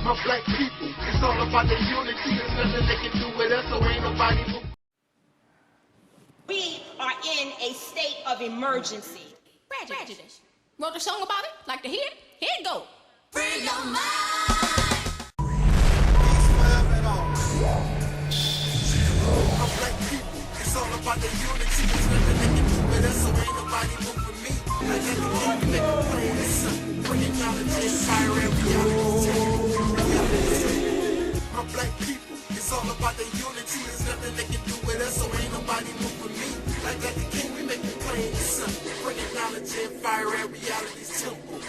My black people, it's all about the unity. There's nothing they can do with us, so ain't nobody move. We are in a state of emergency. Prejudice. Wrote a song about it? Like to hear it? Here it go. Free your mind. My black people, it's all about the unity. There's nothing they can do with us, so ain't nobody move with me. I got the key to make a plan. It's bringing knowledge and fire and reality. My black people, it's all about the unity. There's nothing they can do with us, so ain't nobody move with me. Like the king, we make it plain. It's bringing knowledge and fire and reality's temple.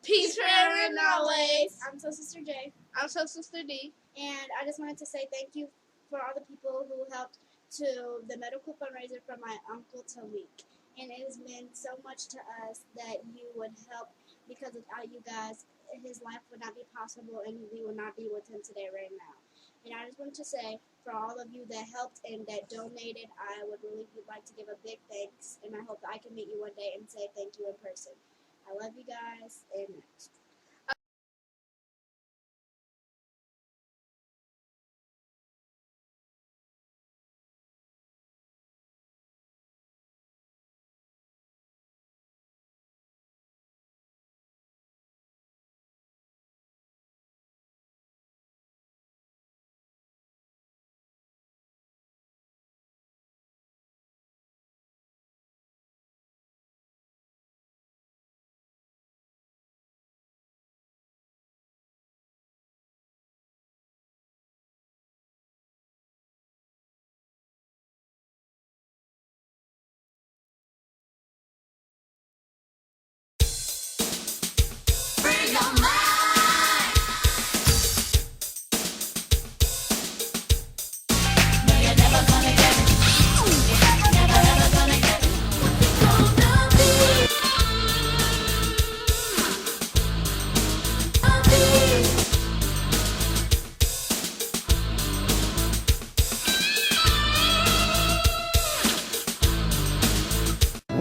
Peace, prayer, and knowledge. I'm so Sister J, I'm so Sister D. and I just wanted to say thank you for all the people who helped to the medical fundraiser for my uncle Taalik. And it has meant so much to us that you would help, because without you guys, his life would not be possible and we would not be with him today right now. And I just wanted to say, for all of you that helped and that donated, I would really like to give a big thanks, and I hope that I can meet you one day and say thank you in person. I love you guys, and next.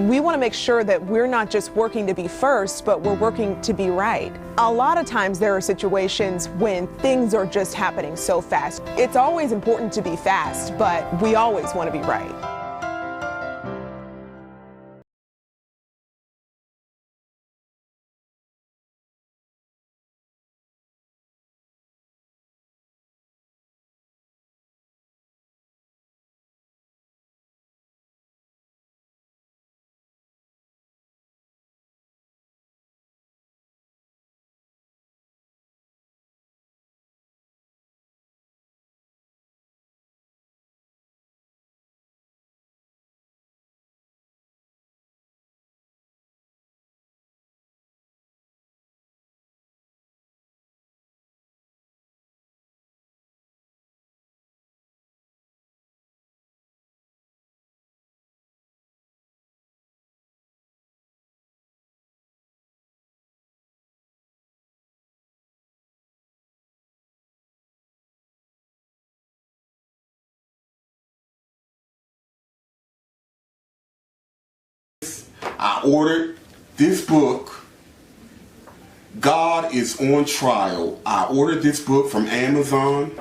We want to make sure that we're not just working to be first, but we're working to be right. A lot of times there are situations when things are just happening so fast. It's always important to be fast, but we always want to be right. I ordered this book, God is on Trial. I ordered this book from Amazon,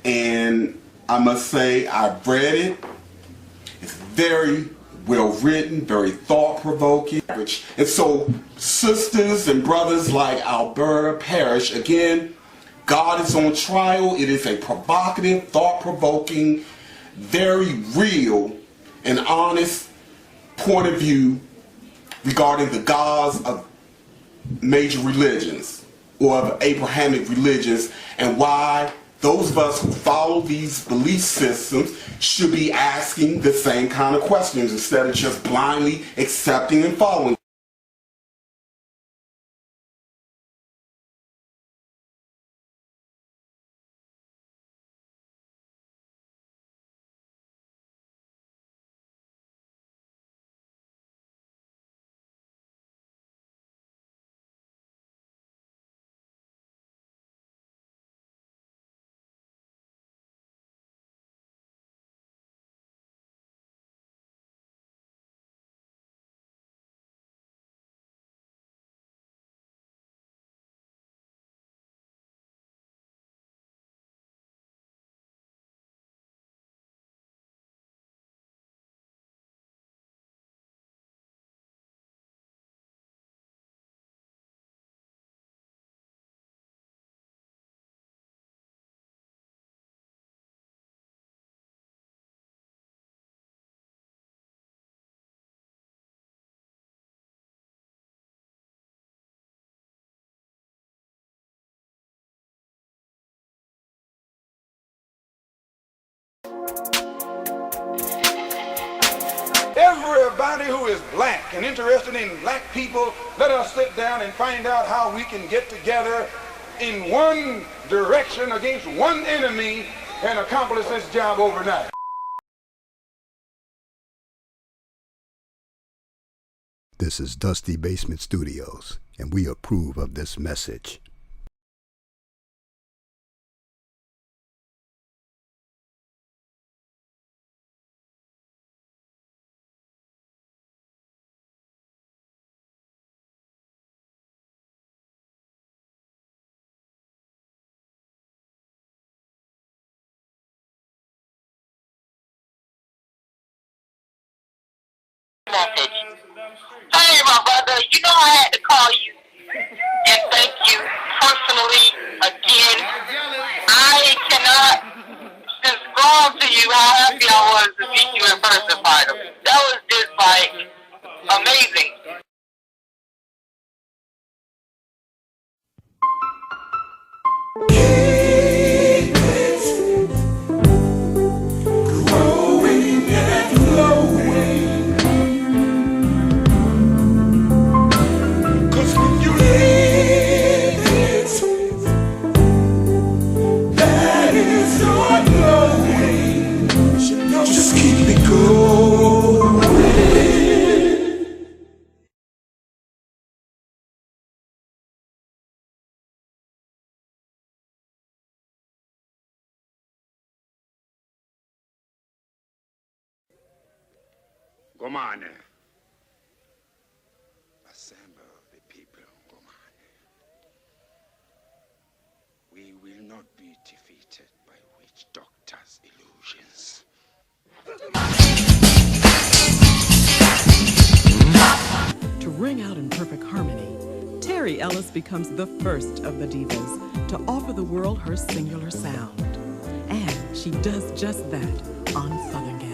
and I must say I've read it. It's very well written, very thought-provoking. And so sisters and brothers like Alberta Parrish, again, God is on Trial. It is a provocative, thought-provoking, very real and honest point of view regarding the gods of major religions or of Abrahamic religions, and why those of us who follow these belief systems should be asking the same kind of questions instead of just blindly accepting and following. Everybody who is black and interested in black people, let us sit down and find out how we can get together in one direction against one enemy and accomplish this job overnight. This is Dusty Basement Studios, and we approve of this message. Message. Hey, my brother, you know I had to call you and thank you personally again. I cannot describe to you how happy I was to meet you in person, finally. That was just like amazing. Come on now. Assemble the people. Come on. We will not be defeated by witch doctors' illusions. To ring out in perfect harmony, Terry Ellis becomes the first of the divas to offer the world her singular sound. And she does just that on Southern Gal.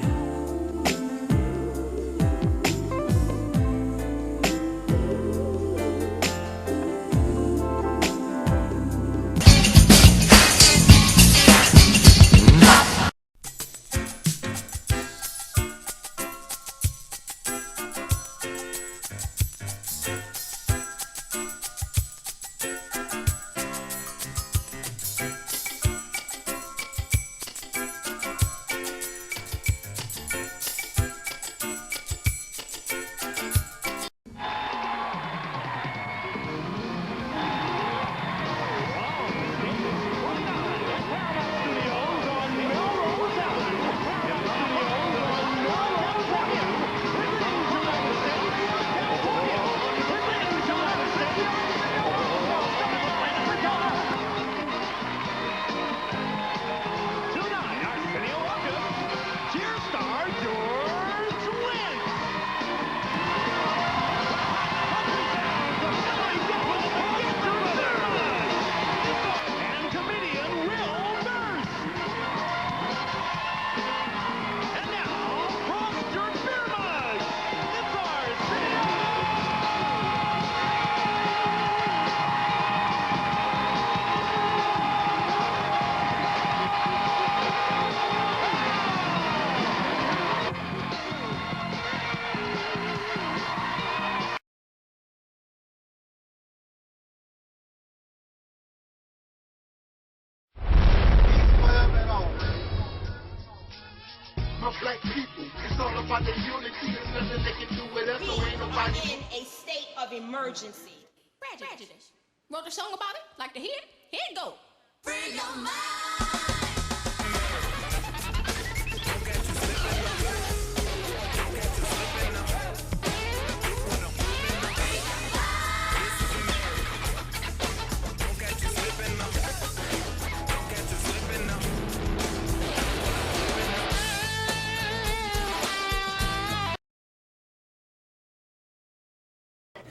black people. It's all about the unity. There's nothing they can do with us, so ain't nobody. In a state of emergency. Prejudice. Wrote a song about it? Like to hear it? Here it go. Free your mind.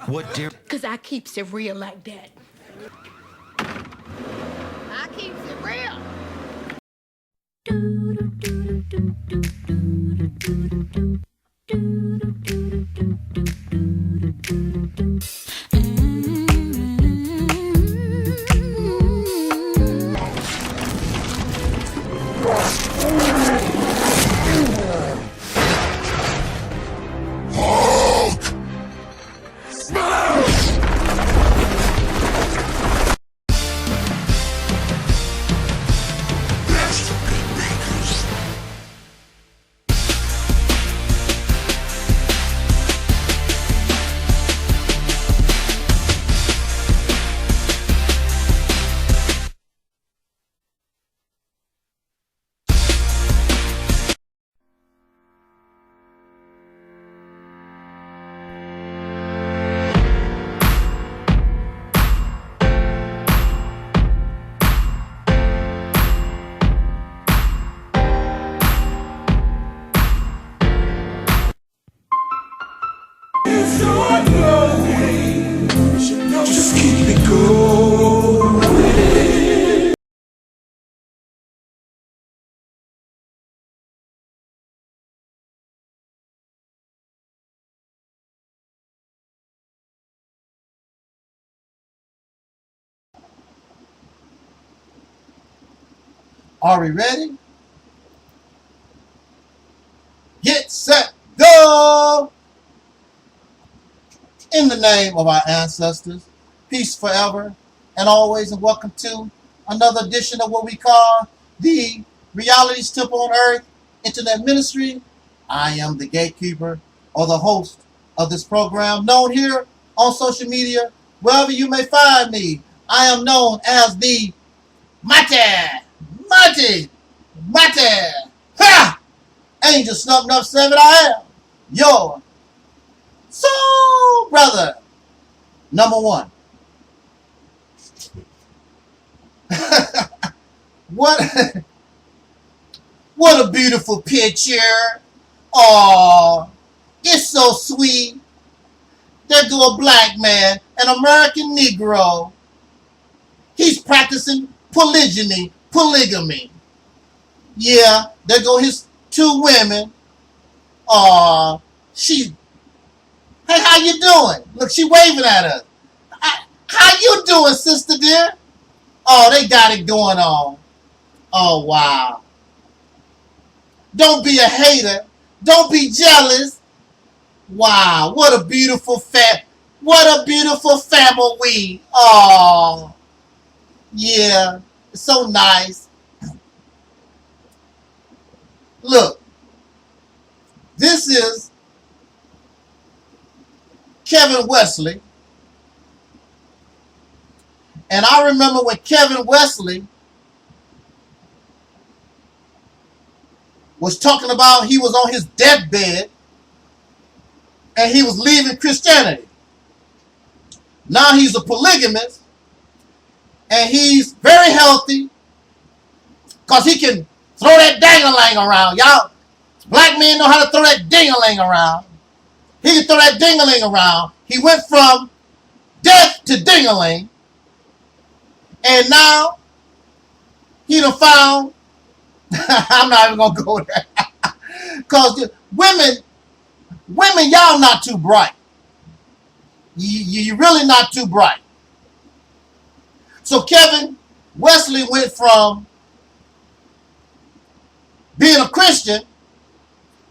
What dear? Cause I keeps it real like that. I keeps it real. Just keep it going. Are we ready? Get set, go! In the name of our ancestors, peace forever and always, and welcome to another edition of what we call the RealitysTemple on Earth Internet Ministry. I am the gatekeeper or the host of this program, known here on social media, wherever you may find me. I am known as the Mate, ha! Angel Snub 7, I am your soul brother, number one. What a beautiful picture. Oh, it's so sweet. There go a black man, an American Negro. He's practicing polygamy. Yeah, there go his two women. Aw, hey, how you doing? Look, she waving at us. How you doing, sister dear? Oh, they got it going on. Oh, wow. Don't be a hater. Don't be jealous. Wow, what a beautiful family. Oh, yeah, it's so nice. Look, this is Kevin Wesley. And I remember when Kevin Wesley was talking about he was on his deathbed and he was leaving Christianity. Now he's a polygamist and he's very healthy because he can throw that ding-a-ling around. Y'all, black men know how to throw that ding-a-ling around. He can throw that ding-a-ling around. He went from death to ding-a-ling. And now he done found, I'm not even going to go there. Because women, y'all not too bright. You're really not too bright. So Kevin Wesley went from being a Christian,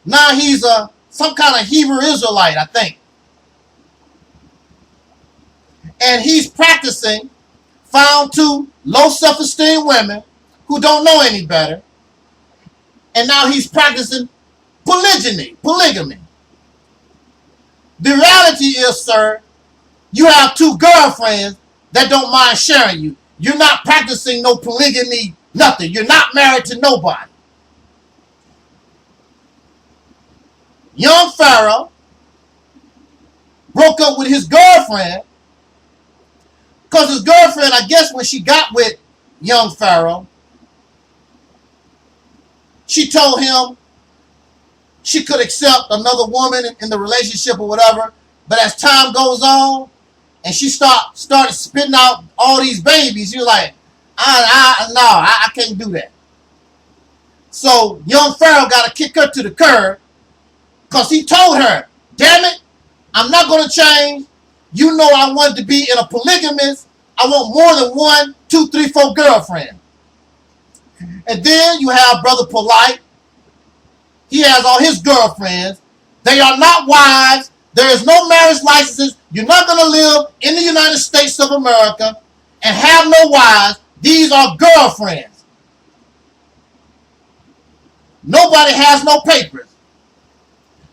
now he's some kind of Hebrew Israelite, I think. And he's practicing, found two low self-esteem women who don't know any better. And now he's practicing polygamy. The reality is, sir, you have 2 girlfriends that don't mind sharing you. You're not practicing no polygamy, nothing. You're not married to nobody. Young Pharaoh broke up with his girlfriend because his girlfriend, I guess when she got with young Pharaoh, she told him she could accept another woman in the relationship or whatever, but as time goes on and she started spitting out all these babies, you're like, I can't do that. So young Pharaoh got to kick her to the curb because he told her, damn it, I'm not going to change. You know I wanted to be in a polygamist. I want more than 1, 2, 3, 4 girlfriends. And then you have Brother Polite. He has all his girlfriends. They are not wives. There is no marriage licenses. You're not going to live in the United States of America and have no wives. These are girlfriends. Nobody has no papers.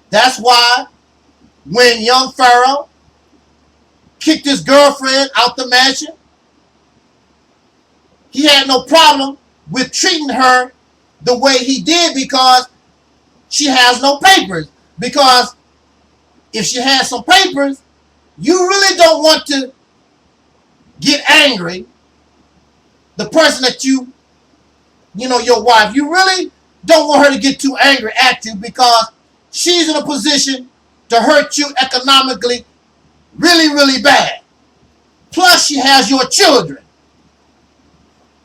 That's why when young Pharaoh kicked his girlfriend out the mansion, he had no problem with treating her the way he did because she has no papers. Because if she has some papers, you really don't want to get angry. The person that you know, your wife, you really don't want her to get too angry at you because she's in a position to hurt you economically really, really bad. Plus, she has your children.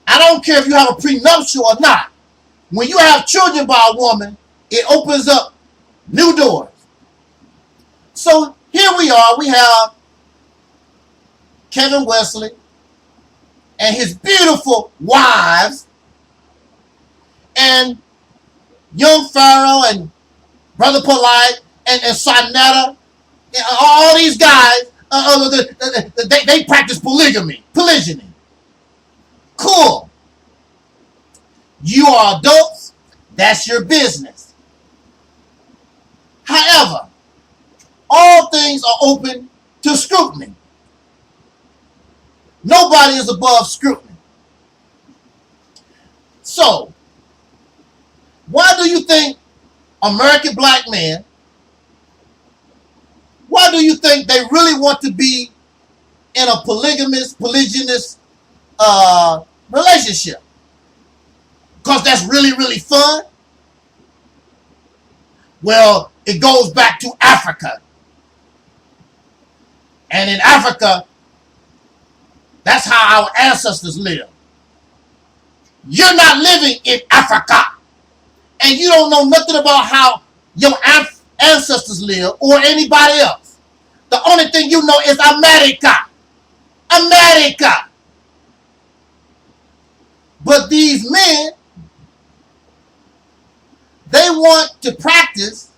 I don't care if you have a prenuptial or not. When you have children by a woman, it opens up new doors. So here we are. We have Kevin Wesley and his beautiful wives and young Pharaoh and Brother Polite and Sonetta. All these guys, they practice polygyny. Cool. You are adults. That's your business. However, all things are open to scrutiny. Nobody is above scrutiny. So, why do you think American black men, why do you think they really want to be in a polygynous relationship? Because that's really, really fun? Well, it goes back to Africa. And in Africa, that's how our ancestors lived. You're not living in Africa. And you don't know nothing about how your ancestors live or anybody else. The only thing you know is America. America. But these men, they want to practice,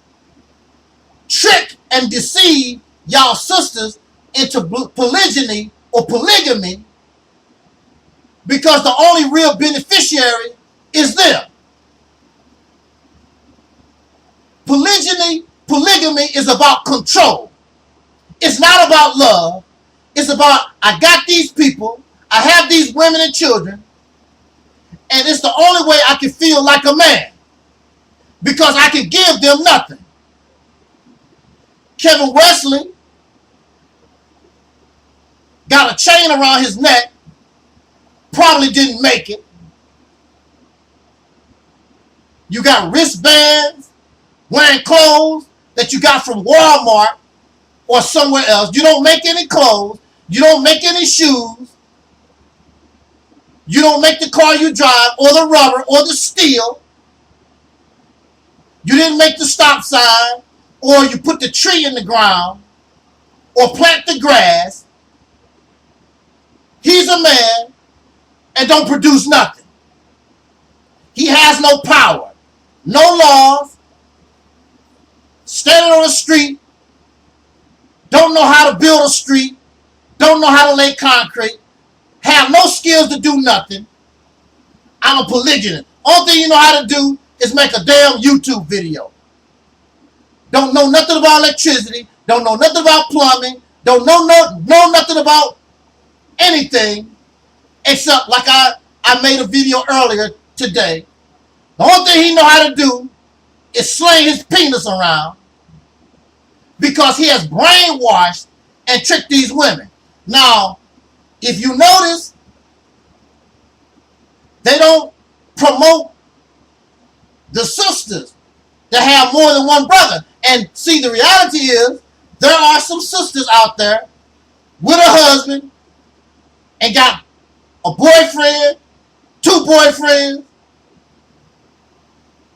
trick, and deceive y'all sisters into polygyny or polygamy because the only real beneficiary is them. Polygamy is about control. It's not about love. It's about, I got these people, I have these women and children, and it's the only way I can feel like a man because I can give them nothing. Kevin Wesley got a chain around his neck, probably didn't make it. You got wristbands, wearing clothes that you got from Walmart or somewhere else. You don't make any clothes. You don't make any shoes. You don't make the car you drive or the rubber or the steel. You didn't make the stop sign or you put the tree in the ground or plant the grass. He's a man and don't produce nothing. He has no power, no laws, standing on the street, don't know how to build a street, don't know how to lay concrete, have no skills to do nothing. I'm a polygynist. Only thing you know how to do is make a damn YouTube video. don't know nothing about electricity, don't know nothing about plumbing, don't know nothing about anything, except like I made a video earlier today. The only thing he know how to do is sling his penis around because he has brainwashed and tricked these women. Now, if you notice, they don't promote the sisters that have more than one brother. And see, the reality is, there are some sisters out there with a husband and got a boyfriend, 2 boyfriends,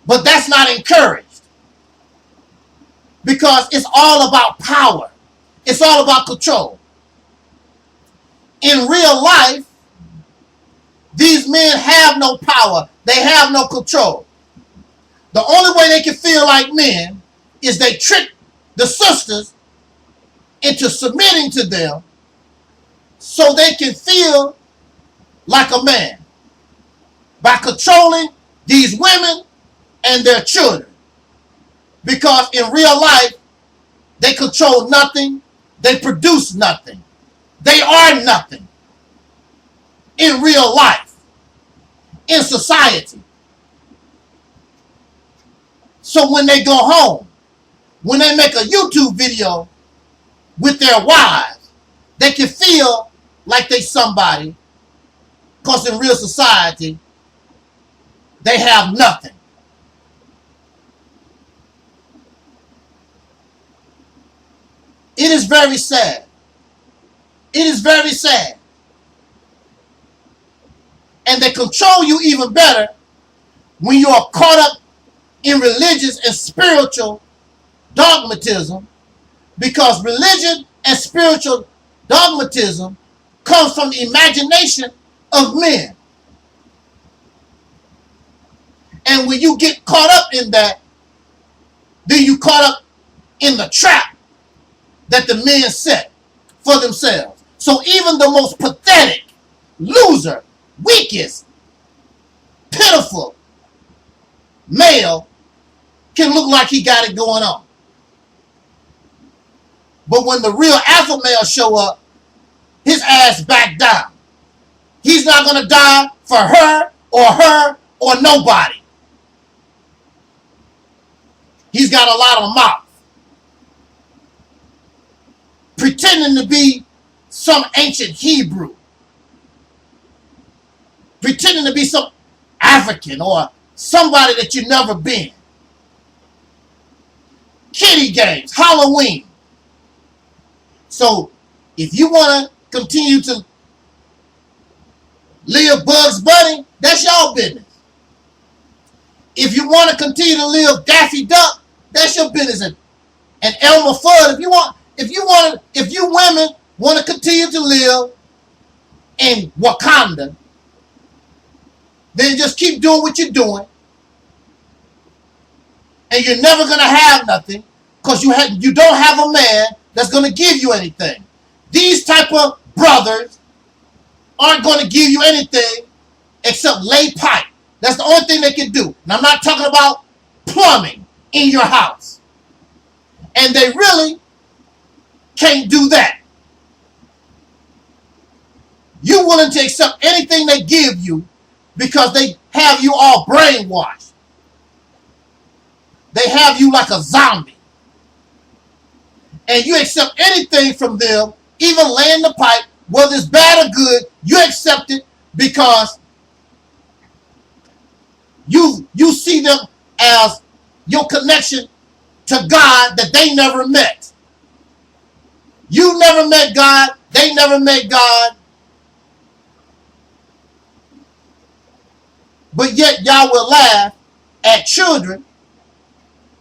but that's not encouraged because it's all about power. It's all about control. In real life, these men have no power. They have no control. The only way they can feel like men is they trick the sisters into submitting to them so they can feel like a man by controlling these women and their children. Because in real life, they control nothing. They produce nothing. They are nothing in real life, in society. So when they go home, when they make a YouTube video with their wives, they can feel like they somebody, because in real society, they have nothing. It is very sad. It is very sad. And they control you even better when you are caught up in religious and spiritual dogmatism, because religion and spiritual dogmatism comes from the imagination of men. And when you get caught up in that, then you caught up in the trap that the men set for themselves. So even the most pathetic, loser, weakest, pitiful male can look like he got it going on. But when the real alpha male show up, his ass back down. He's not going to die for her or nobody. He's got a lot of mouth. Pretending to be some ancient Hebrew. Pretending to be some African or somebody that you've never been. Kitty games, Halloween. So if you want to continue to live Bugs Bunny, that's your business. If you want to continue to live Daffy Duck, that's your business. And Elmer Fudd, if you women want to continue to live in Wakanda, then just keep doing what you're doing. And you're never going to have nothing because you don't have a man that's going to give you anything. These type of brothers aren't going to give you anything except lay pipe. That's the only thing they can do. And I'm not talking about plumbing in your house. And they really can't do that. You're willing to accept anything they give you because they have you all brainwashed. They have you like a zombie. And you accept anything from them, even laying the pipe, whether it's bad or good, you accept it because you see them as your connection to God that they never met. You never met God. They never met God. But yet y'all will laugh at children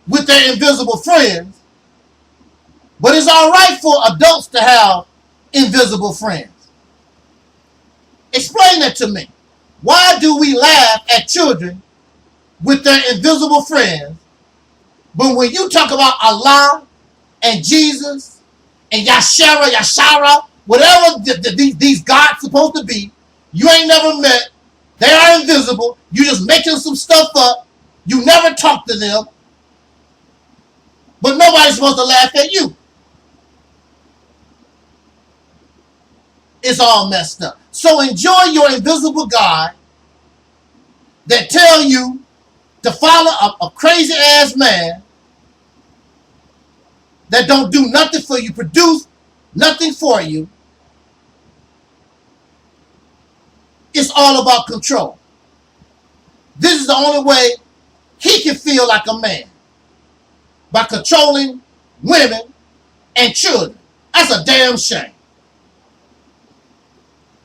with their invisible friends. But it's all right for adults to have invisible friends. Explain that to me. Why do we laugh at children with their invisible friends, but when you talk about Allah and Jesus and Yashara, whatever these gods supposed to be, you ain't never met, they are invisible, you just making some stuff up, you never talk to them, but nobody's supposed to laugh at you. It's all messed up. So enjoy your invisible God that tell you to follow a crazy ass man that don't do nothing for you, produce nothing for you. It's all about control. This is the only way he can feel like a man, by controlling women and children. That's a damn shame.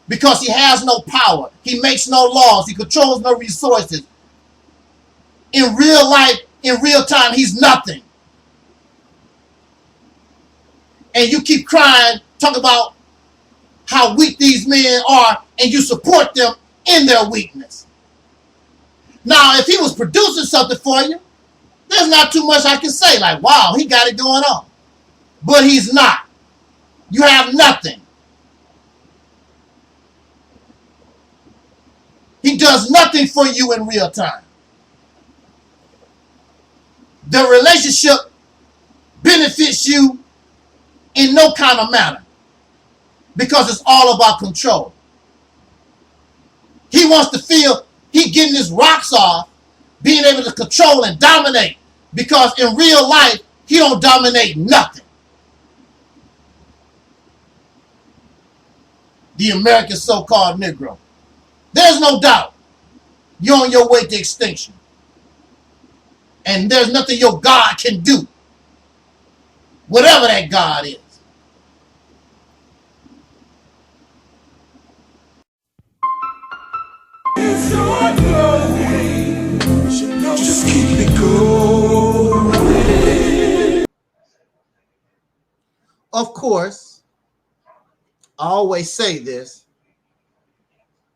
Because he has no power. He makes no laws. He controls no resources. In real life, in real time, he's nothing. And you keep crying, talk about how weak these men are, and you support them in their weakness. Now, if he was producing something for you, there's not too much I can say. Like, wow, he got it going on. But he's not. You have nothing. He does nothing for you in real time. The relationship benefits you in no kind of manner because it's all about control. He wants to feel he getting his rocks off, being able to control and dominate, because in real life, he don't dominate nothing. The American so-called Negro. There's no doubt you're on your way to extinction. And there's nothing your God can do. Whatever that God is. Just keep it going. Of course, I always say this.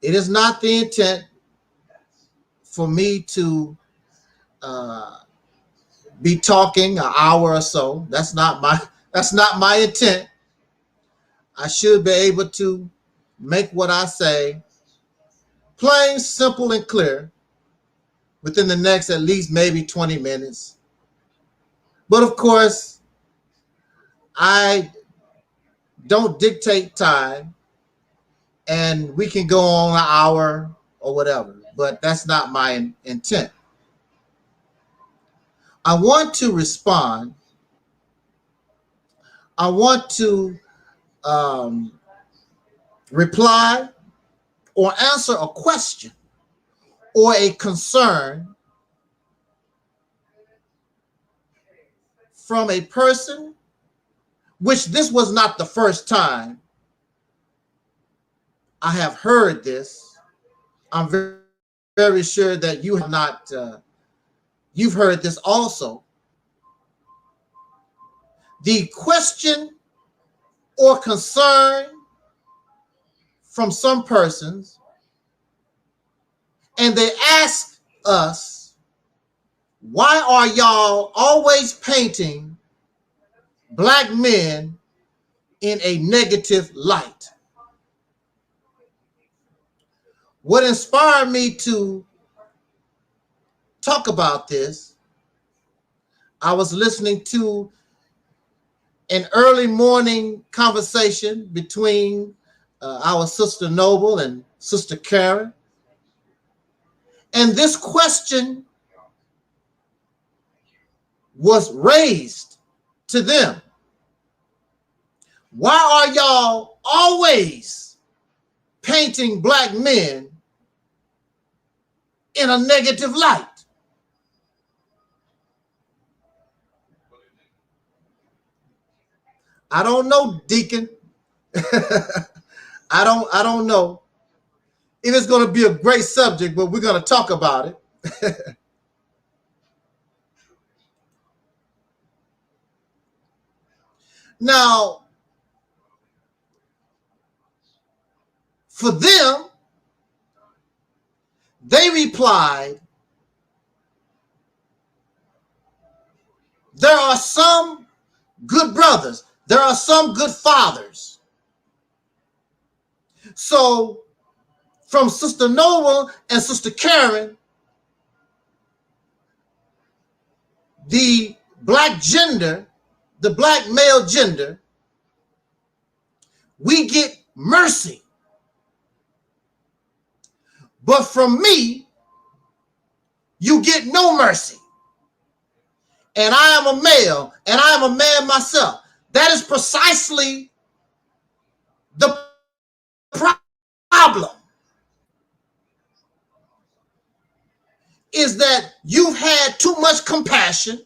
It is not the intent for me to be talking an hour or so. That's not my intent. I should be able to make what I say plain, simple, and clear within the next at least maybe 20 minutes. But of course, I don't dictate time, and we can go on an hour or whatever, but that's not my intent. I want to respond. I want to reply or answer a question or a concern from a person, which this was not the first time I have heard this. I'm very, very sure that you have not, you've heard this also. The question or concern from some persons, and they ask us, why are y'all always painting black men in a negative light? What inspired me to talk about this, I was listening to an early morning conversation between our Sister Noble and Sister Karen. And this question was raised to them. Why are y'all always painting black men in a negative light? I don't know, Deacon. I don't know if it's going to be a great subject, but we're going to talk about it. Now, for them, they replied, there are some good brothers. There are some good fathers. So from Sister Noble and Sister Karen, the black gender, the black male gender, we get mercy. But from me, you get no mercy. And I am a male, and I am a man myself. That is precisely the problem. Is that you've had too much compassion,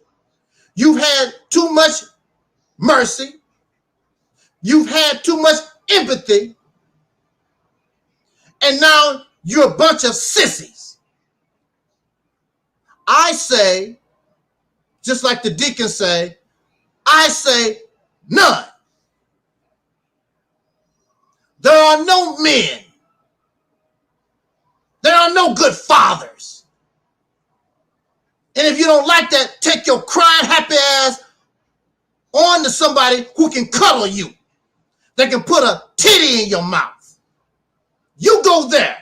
you've had too much mercy, you've had too much empathy, and now you're a bunch of sissies. I say, just like the deacons say, I say none. There are no men. There are no good fathers. And if you don't like that, take your crying happy ass on to somebody who can cuddle you. They can put a titty in your mouth. You go there.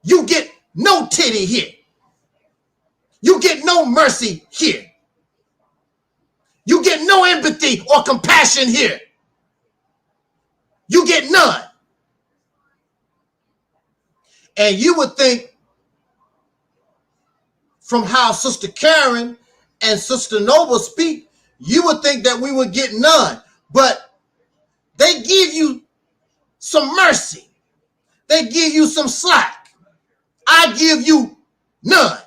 You get no titty here. You get no mercy here. You get no empathy or compassion here. You get none. And you would think, from how Sister Karen and Sister Noble speak, you would think that we would get none. But they give you some mercy. They give you some slack. I give you none.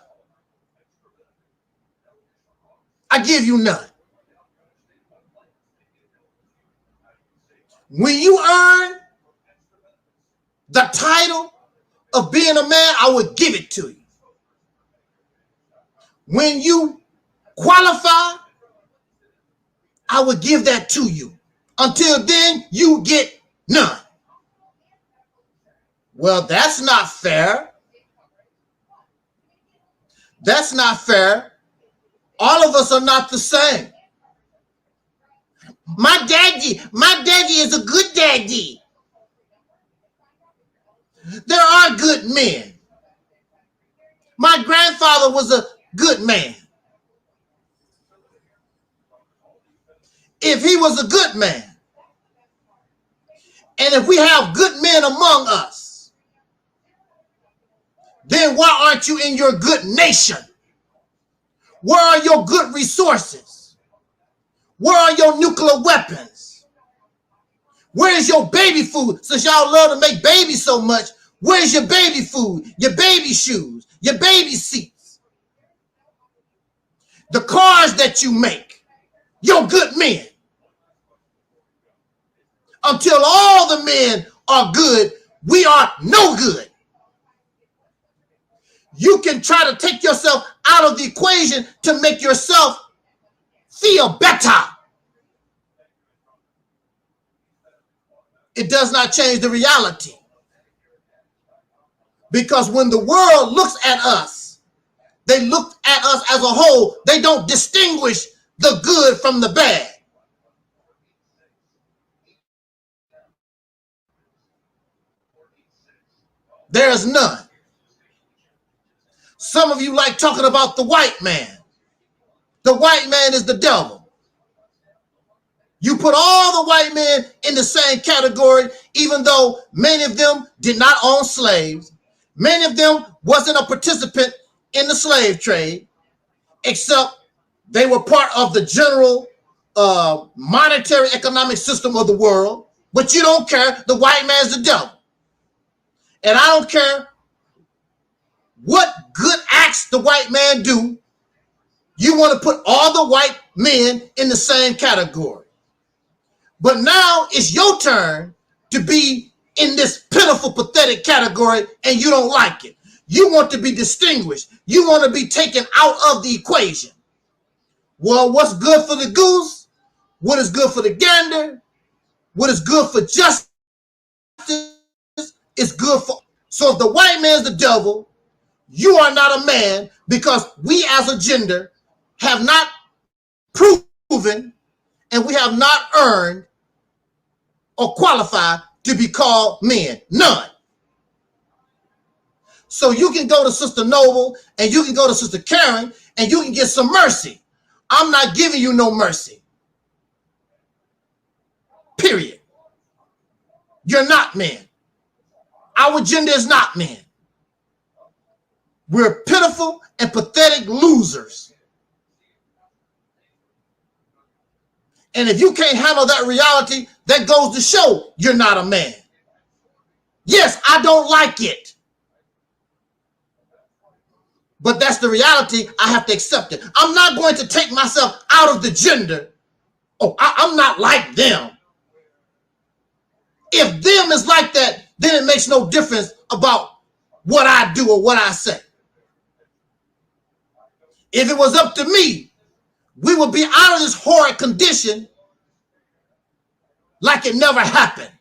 I give you none. When you earn the title of being a man, I would give it to you. When you qualify, I would give that to you. Until then, you get none. Well, that's not fair. That's not fair. All of us are not the same. My daddy is a good daddy. There are good men. My grandfather was a good man. If he was a good man, and if we have good men among us, then why aren't you in your good nation? Where are your good resources? Where are your nuclear weapons? Where is your baby food? Since y'all love to make babies so much, where's your baby food, your baby shoes, your baby seats? The cars that you make, you're good men. Until all the men are good, we are no good. You can try to take yourself out of the equation to make yourself feel better. It does not change the reality. Because when the world looks at us, they look at us as a whole. They don't distinguish the good from the bad. There is none. Some of you like talking about the white man. The white man is the devil. You put all the white men in the same category, even though many of them did not own slaves. Many of them wasn't a participant in the slave trade, except they were part of the general monetary economic system of the world. But you don't care. The white man's the devil. And I don't care what good acts the white man do. You want to put all the white men in the same category. But now it's your turn to be in this pitiful, pathetic category, and you don't like it. You want to be distinguished. You want to be taken out of the equation. Well, what's good for the goose? What is good for the gander? What is good for justice is good for. So if the white man's the devil, you are not a man, because we as a gender have not proven and we have not earned or qualified to be called men. None. So you can go to Sister Noble and you can go to Sister Karen and you can get some mercy. I'm not giving you no mercy. Period. You're not men. Our gender is not men. We're pitiful and pathetic losers. And if you can't handle that reality, that goes to show you're not a man. Yes, I don't like it. But that's the reality. I have to accept it. I'm not going to take myself out of the gender. Oh, I'm not like them. If them is like that, then it makes no difference about what I do or what I say. If it was up to me, we would be out of this horrid condition like it never happened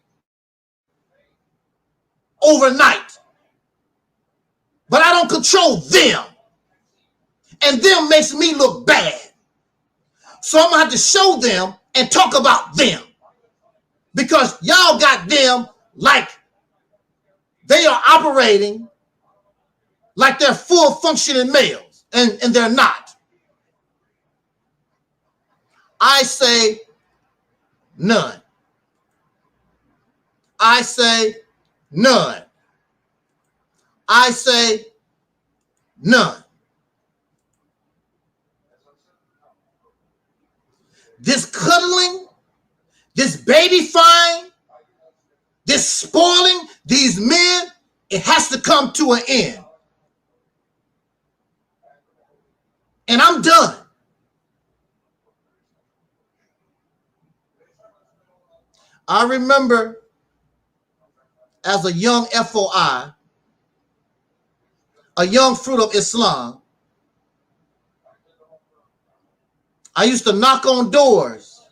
overnight. But I don't control them. And them makes me look bad. So I'm going to have to show them and talk about them. Because y'all got them like they are operating like they're full functioning males. And they're not. I say none. I say none. I say none. This cuddling, this babyfying, this spoiling, these men, it has to come to an end. And I'm done. I remember as a young FOI, a young fruit of Islam, I used to knock on doors,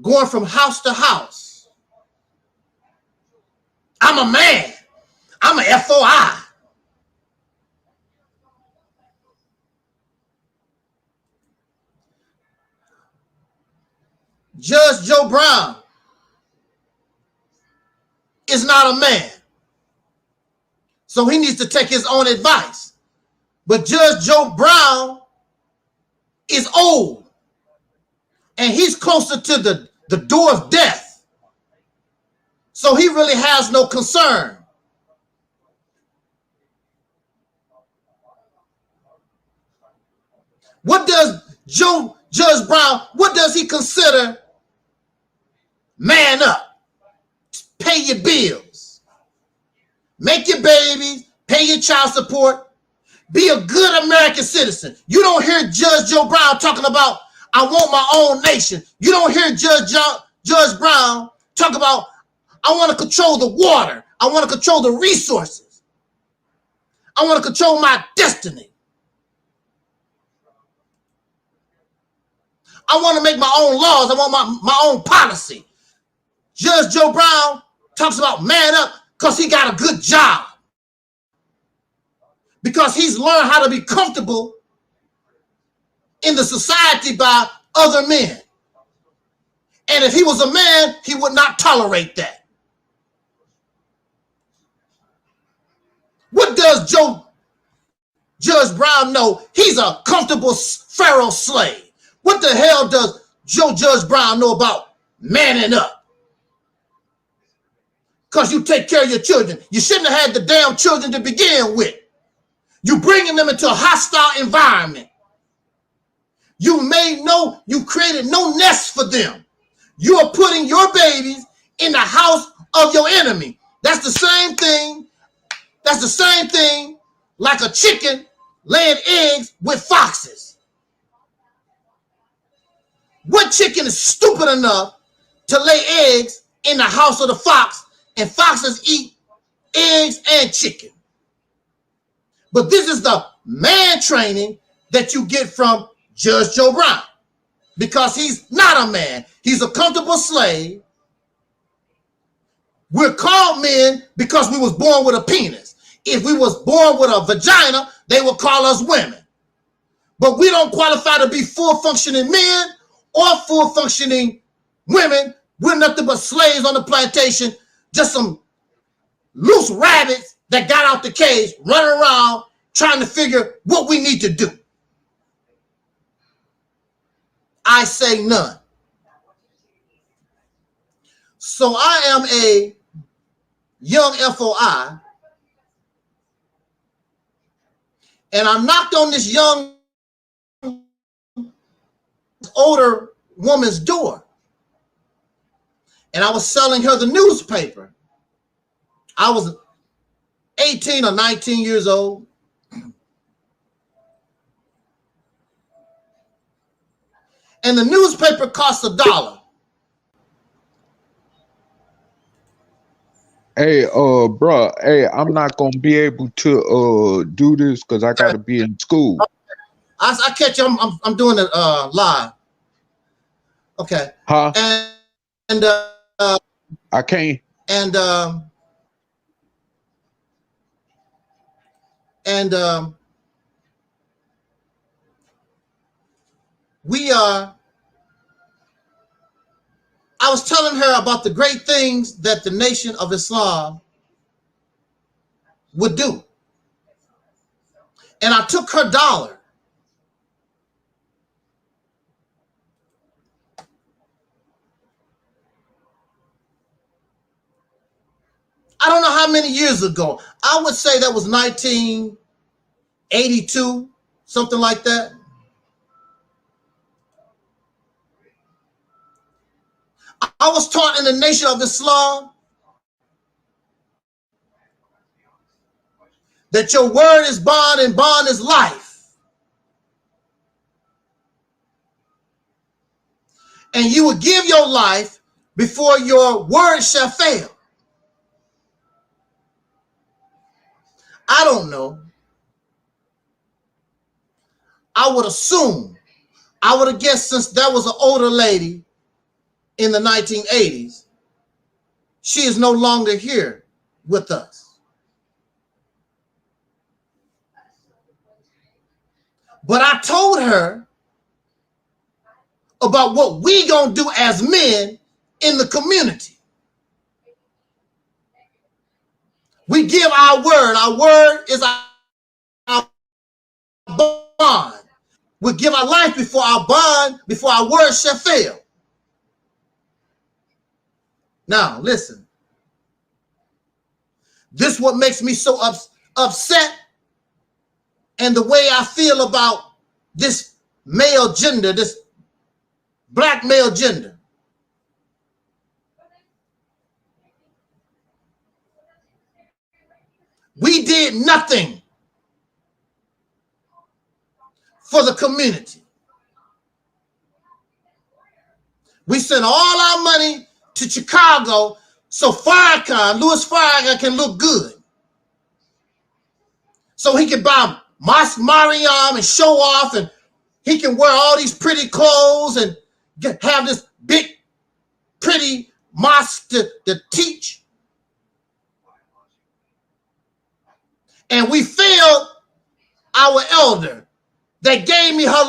going from house to house. I'm a man. I'm a FOI. Judge Joe Brown is not a man. So he needs to take his own advice. But Judge Joe Brown is old. And he's closer to the door of death. So he really has no concern. What does Judge Brown, what does he consider man up? Pay your bills. Make your babies. Pay your child support. Be a good American citizen. You don't hear Judge Joe Brown talking about, I want my own nation. You don't hear Judge Brown talk about, I want to control the water. I want to control the resources. I want to control my destiny. I want to make my own laws. I want my own policy. Judge Joe Brown talks about man up because he got a good job. Because he's learned how to be comfortable in the society by other men. And if he was a man, he would not tolerate that. What does Judge Brown know? He's a comfortable Pharaoh slave. What the hell does Judge Brown know about manning up? Because you take care of your children. You shouldn't have had the damn children to begin with. You bringing them into a hostile environment. You created no nest for them. You are putting your babies in the house of your enemy. That's the same thing. That's the same thing like a chicken laying eggs with foxes. What chicken is stupid enough to lay eggs in the house of the fox, and foxes eat eggs and chicken? But this is the man training that you get from Judge Joe Brown, because he's not a man. He's a comfortable slave. We're called men because we was born with a penis. If we was born with a vagina, they would call us women. But we don't qualify to be full functioning men or full functioning women. We're nothing but slaves on the plantation, just some loose rabbits that got out the cage, running around trying to figure what we need to do. I say none. So I am a young FOI, and I knocked on this young, older woman's door, and I was selling her the newspaper. I was 18 or 19 years old. And the newspaper costs $1. Hey, bro, hey, I'm not gonna be able to do this because I gotta be in school. I catch you. I'm doing it live. Okay. Huh? And I can't. And I was telling her about the great things that the Nation of Islam would do. And I took her $1. I don't know how many years ago. I would say that was 1982, something like that. I was taught in the Nation of Islam that your word is bond and bond is life. And you will give your life before your word shall fail. I don't know. I would assume, I would have guessed since that was an older lady in the 1980s, she is no longer here with us. But I told her about what we gonna do as men in the community. We give our word. Our word is our bond. We give our life before our bond, before our word shall fail. Now, listen. This is what makes me so upset, and the way I feel about this male gender, this black male gender. We did nothing for the community. We sent all our money to Chicago so Louis Farrakhan can look good. So he can buy Myron and show off, and he can wear all these pretty clothes and have this big, pretty mosque to teach. And we failed our elder that gave me her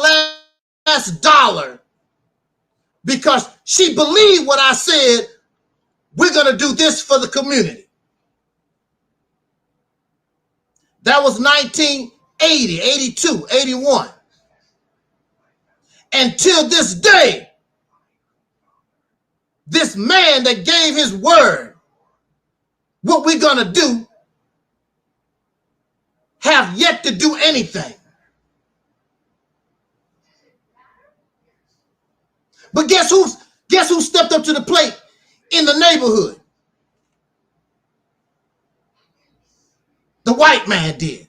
last $1 because she believed what I said. We're going to do this for the community. That was 1980, 82, 81. Until this day, this man that gave his word, what we're going to do, have yet to do anything. But guess who stepped up to the plate in the neighborhood? The white man did.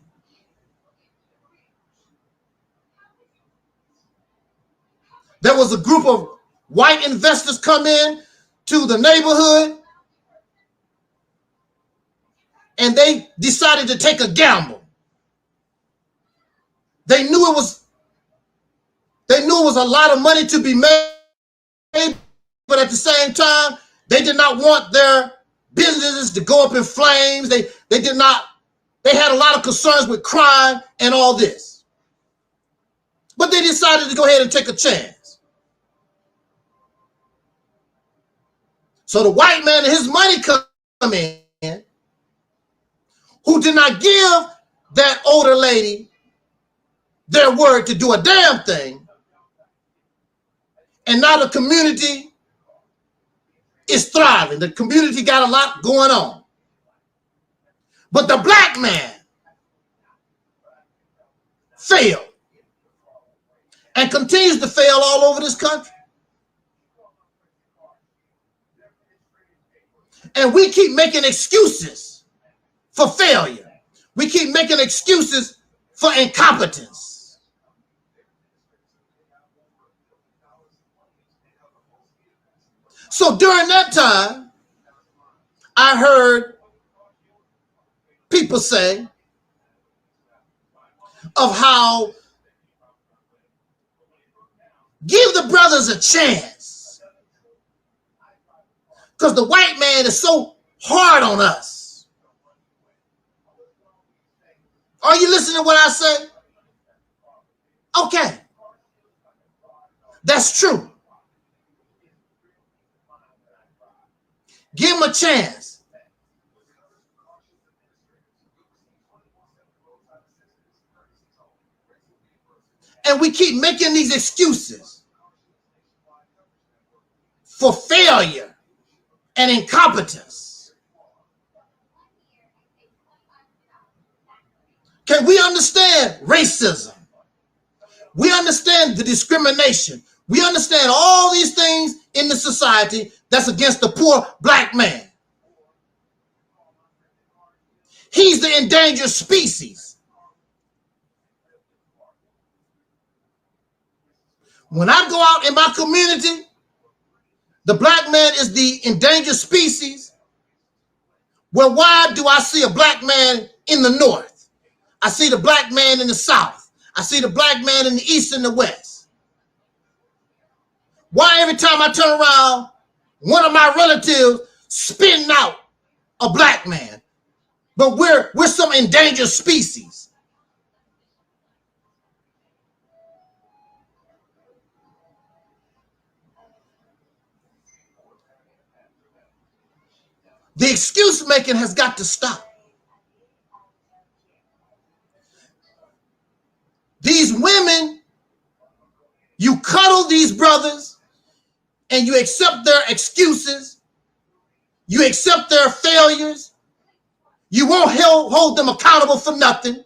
There was a group of white investors come in to the neighborhood, and they decided to take a gamble. They knew it was a lot of money to be made, but at the same time, they did not want their businesses to go up in flames. They had a lot of concerns with crime and all this. But they decided to go ahead and take a chance. So the white man and his money come in, who did not give that older lady their word to do a damn thing, And now the community is thriving. The community got a lot going on. But the black man failed and continues to fail all over this country. And we keep making excuses for failure. We keep making excuses for incompetence. So during that time, I heard people say of how give the brothers a chance because the white man is so hard on us. Are you listening to what I say? Okay. That's true. Give him a chance. And we keep making these excuses for failure and incompetence. Can we understand racism? We understand the discrimination. We understand all these things in the society that's against the poor black man. He's the endangered species. When I go out in my community, the black man is the endangered species. Well, why do I see a black man in the north? I see the black man in the south. I see the black man in the east and the west. Why every time I turn around, one of my relatives spitting out a black man? But we're some endangered species. The excuse making has got to stop. These women, you cuddle these brothers and you accept their excuses. You accept their failures. You won't hold them accountable for nothing.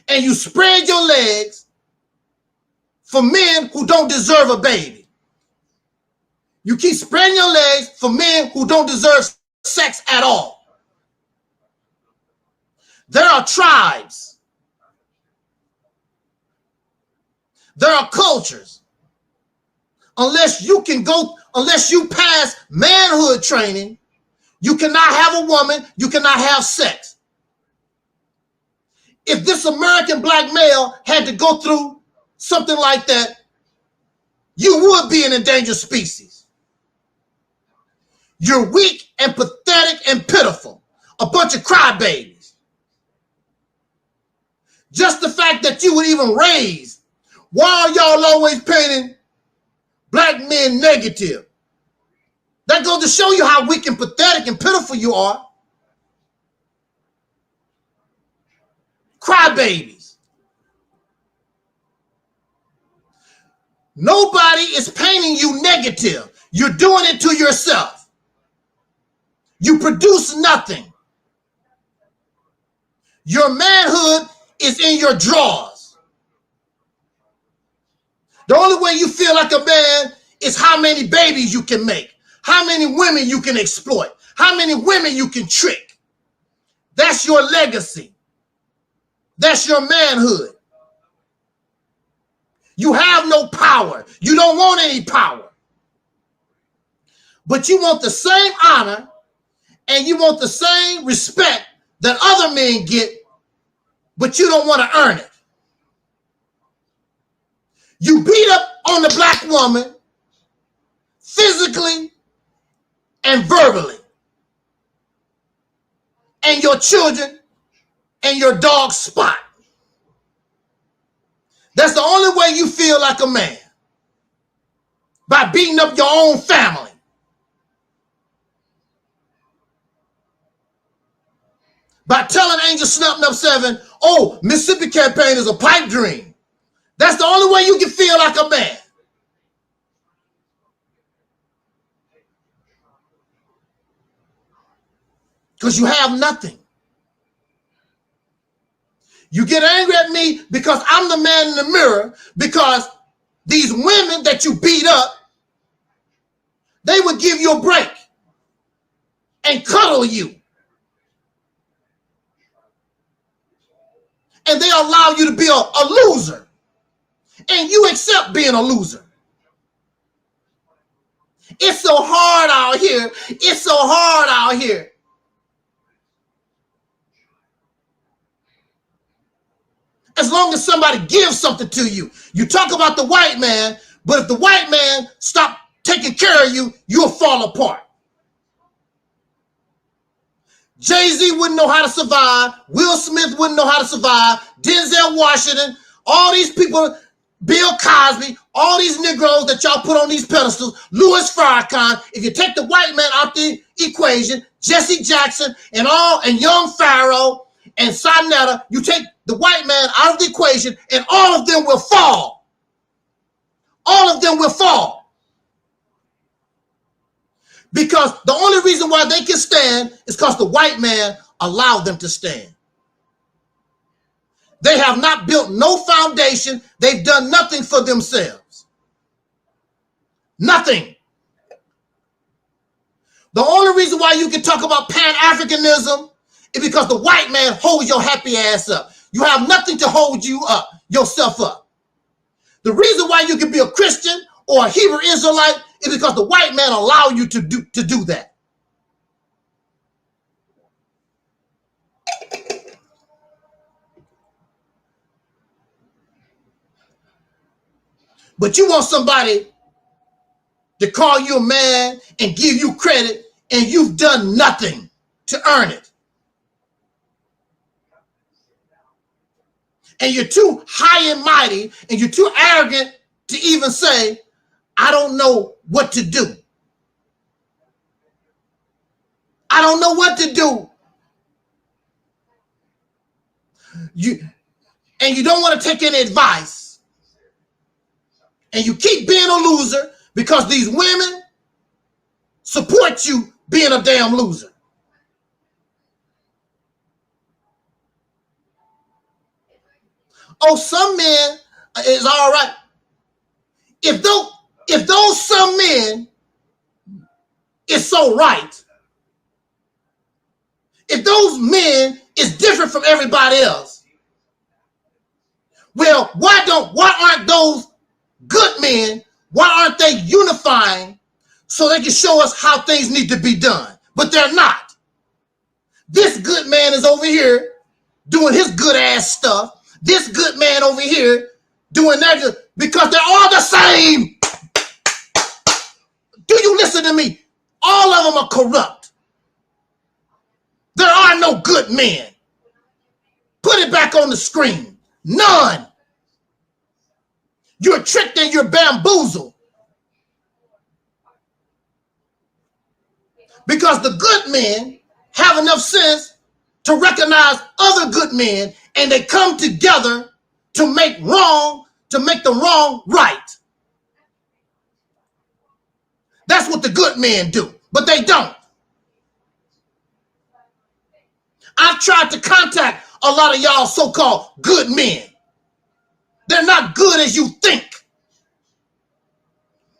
And you spread your legs for men who don't deserve a baby. You keep spreading your legs for men who don't deserve sex at all. There are tribes. There are cultures. Unless you pass manhood training, you cannot have a woman, you cannot have sex. If this American black male had to go through something like that, you would be an endangered species. You're weak and pathetic and pitiful. A bunch of crybabies. Just the fact that you would even raise. Why are y'all always painting black men negative? That goes to show you how weak and pathetic and pitiful you are. Crybabies. Nobody is painting you negative. You're doing it to yourself. You produce nothing. Your manhood is in your drawers. The only way you feel like a man is how many babies you can make, how many women you can exploit, how many women you can trick. That's your legacy. That's your manhood. You have no power. You don't want any power. But you want the same honor and you want the same respect that other men get, but you don't want to earn it. You beat up on the black woman physically and verbally. And your children and your dog Spot. That's the only way you feel like a man. By beating up your own family. By telling Angel Snub 7, oh, Mississippi campaign is a pipe dream. That's the only way you can feel like a man. because you have nothing. You get angry at me because I'm the man in the mirror, because these women that you beat up, they would give you a break and cuddle you. And they allow you to be a loser. And you accept being a loser. It's so hard out here. It's so hard out here. As long as somebody gives something to you. You talk about the white man, but if the white man stop taking care of you, you'll fall apart. Jay-Z wouldn't know how to survive. Will Smith wouldn't know how to survive. Denzel Washington, all these people, Bill Cosby, all these Negroes that y'all put on these pedestals, Louis Farrakhan. If you take the white man out the equation, Jesse Jackson and young Pharaoh and Sonetta, you take the white man out of the equation and all of them will fall. All of them will fall. Because the only reason why they can stand is because the white man allowed them to stand. They have not built no foundation. They've done nothing for themselves. Nothing. The only reason why you can talk about Pan-Africanism is because the white man holds your happy ass up. You have nothing to hold you up, yourself up. The reason why you can be a Christian or a Hebrew Israelite is because the white man allowed you to do that. But you want somebody to call you a man and give you credit, and you've done nothing to earn it. And you're too high and mighty, and you're too arrogant to even say, I don't know what to do. I don't know what to do. You don't want to take any advice. And you keep being a loser because these women support you being a damn loser. Oh, some men is all right. If those some men is so right, if those men is different from everybody else, well, why aren't those good men, why aren't they unifying so they can show us how things need to be done? But they're not. This good man is over here doing his good ass stuff. This good man over here doing that because they're all the same. Do you listen to me? All of them are corrupt. There are no good men. Put it back on the screen. None. You're tricked and you're bamboozled. Because the good men have enough sense to recognize other good men, and they come together to make the wrong right. That's what the good men do, but they don't. I've tried to contact a lot of y'all so-called good men. They're not good as you think.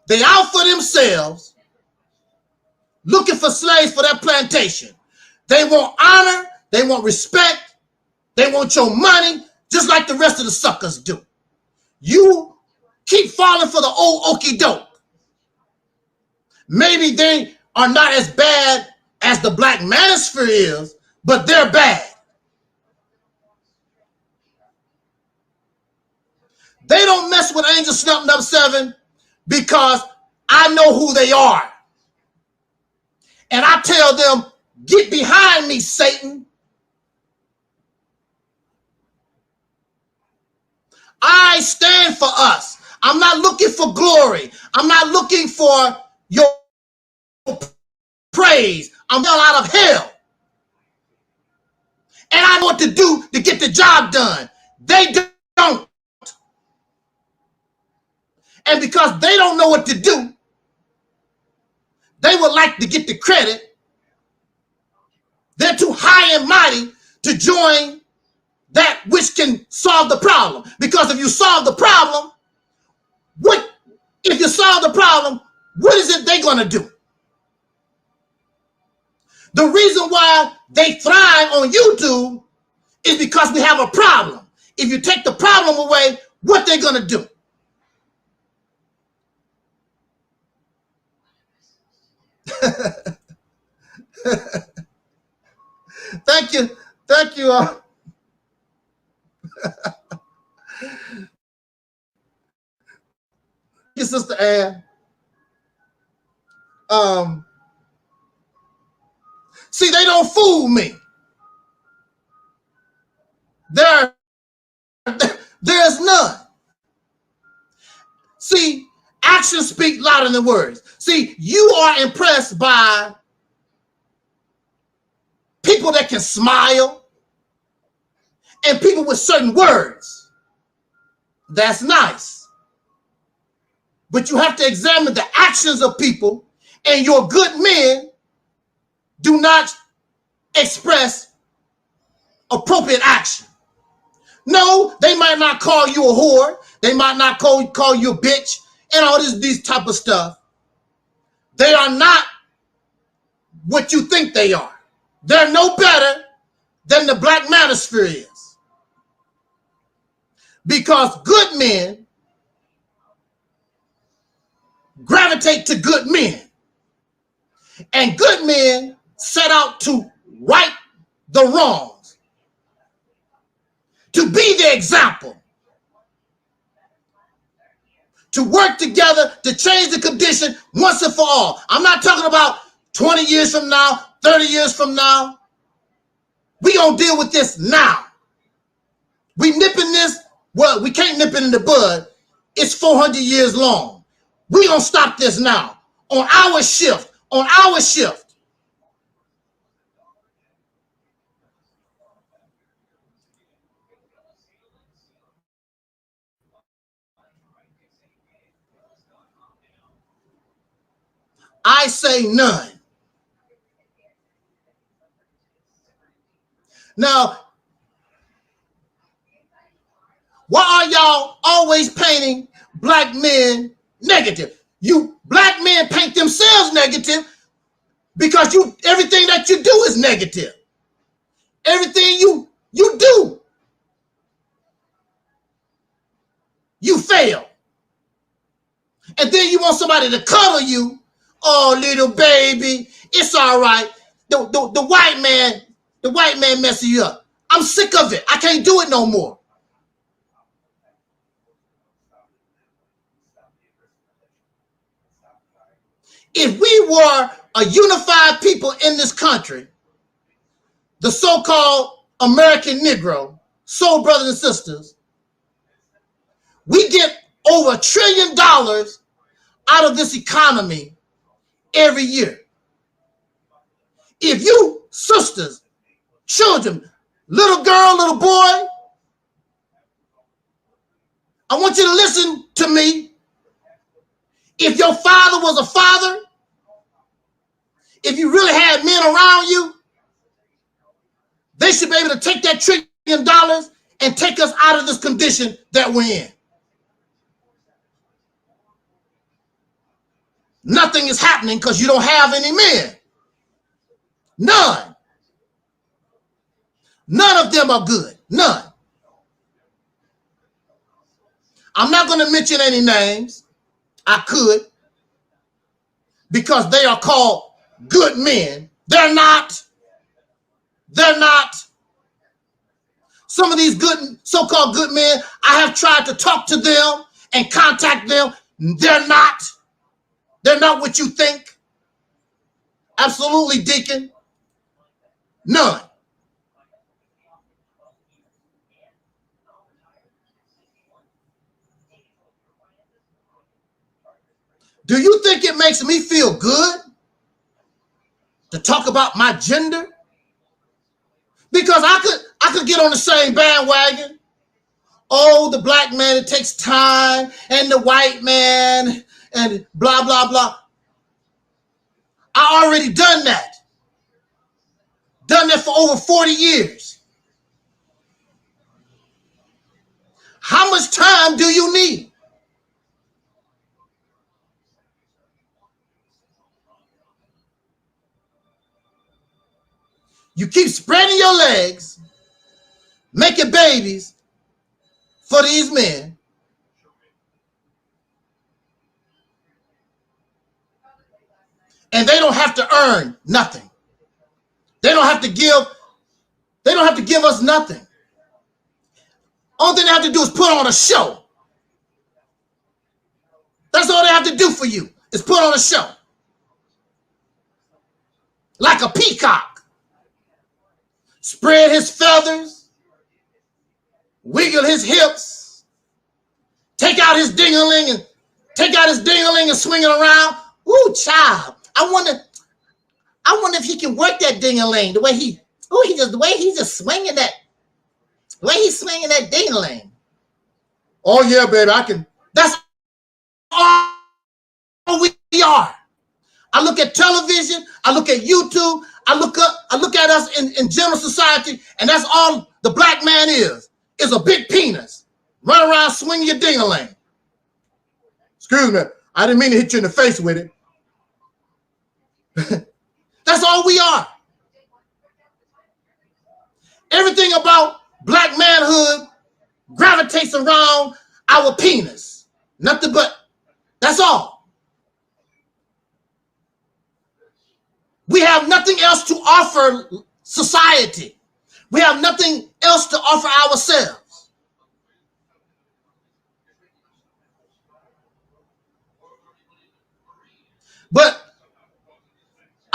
They out for themselves, looking for slaves for their plantation. They want honor, they want respect, they want your money, just like the rest of the suckers do. You keep falling for the old okie doke. Maybe they are not as bad as the black manosphere is, but they're bad. They don't mess with Angel Snub Nub 7 because I know who they are. And I tell them, get behind me, Satan. I stand for us. I'm not looking for glory. I'm not looking for your praise. I'm out of hell. And I know what to do to get the job done. They don't. And because they don't know what to do, they would like to get the credit They're too high and mighty to join that which can solve the problem. Because if you solve the problem, what is it they're going to do? The reason why they thrive on YouTube is because we have a problem. If you take the problem away, what they're going to do? Thank you. Thank you. Your Sister Ann. See, they don't fool me. There's none. See, actions speak louder than words. See, you are impressed by people that can smile and people with certain words. That's nice. But you have to examine the actions of people, and your good men do not express appropriate action. No, they might not call you a whore. They might not call you a bitch and all these type of stuff. They are not what you think they are. They're no better than the black manosphere is. Because good men gravitate to good men. And good men set out to right the wrongs, to be the example, to work together to change the condition once and for all. I'm not talking about 20 years from now, 30 years from now. We gonna deal with this now. We nipping this, well, we can't nip it in the bud. It's 400 years long. We gonna stop this now. On our shift. I say none. Now, why are y'all always painting black men negative? You black men paint themselves negative because everything that you do is negative. Everything you do, you fail. And then you want somebody to cuddle you. Oh, little baby, it's all right. The white man messing you up. I'm sick of it. I can't do it no more. If we were a unified people in this country, the so-called American Negro, soul brothers and sisters, we get over $1 trillion out of this economy every year. If you sisters, children, little girl, little boy, I want you to listen to me. If your father was a father, if you really had men around you, they should be able to take that $1 trillion and take us out of this condition that we're in. Nothing is happening because you don't have any men. None. None of them are good. None. I'm not going to mention any names. I could, because they are called good men. They're not. They're not. Some of these good, so-called good men, I have tried to talk to them and contact them. They're not. They're not what you think. Absolutely, Deacon. None. Do you think it makes me feel good to talk about my gender? Because I could get on the same bandwagon. Oh, the black man, it takes time, and the white man, and blah, blah, blah. I already done that. Done that for over 40 years. How much time do you need? You keep spreading your legs, making babies for these men. And they don't have to earn nothing. They don't have to give us nothing. Only thing they have to do is put on a show. That's all they have to do for you, is put on a show. Like a peacock. Spread his feathers, wiggle his hips, take out his ding-a-ling and swing it around. Ooh, child. I wonder if he can work that ding-a-ling the way he's just swinging that. The way he's swinging that ding-a-ling. Oh yeah, baby, I can. That's all we are. I look at television, I look at YouTube, I look at us in general society, and that's all the black man is a big penis. Run around swinging your ding-a-ling. Excuse me, I didn't mean to hit you in the face with it. That's all we are. Everything about black manhood gravitates around our penis. Nothing but, that's all. We have nothing else to offer society. We have nothing else to offer ourselves. But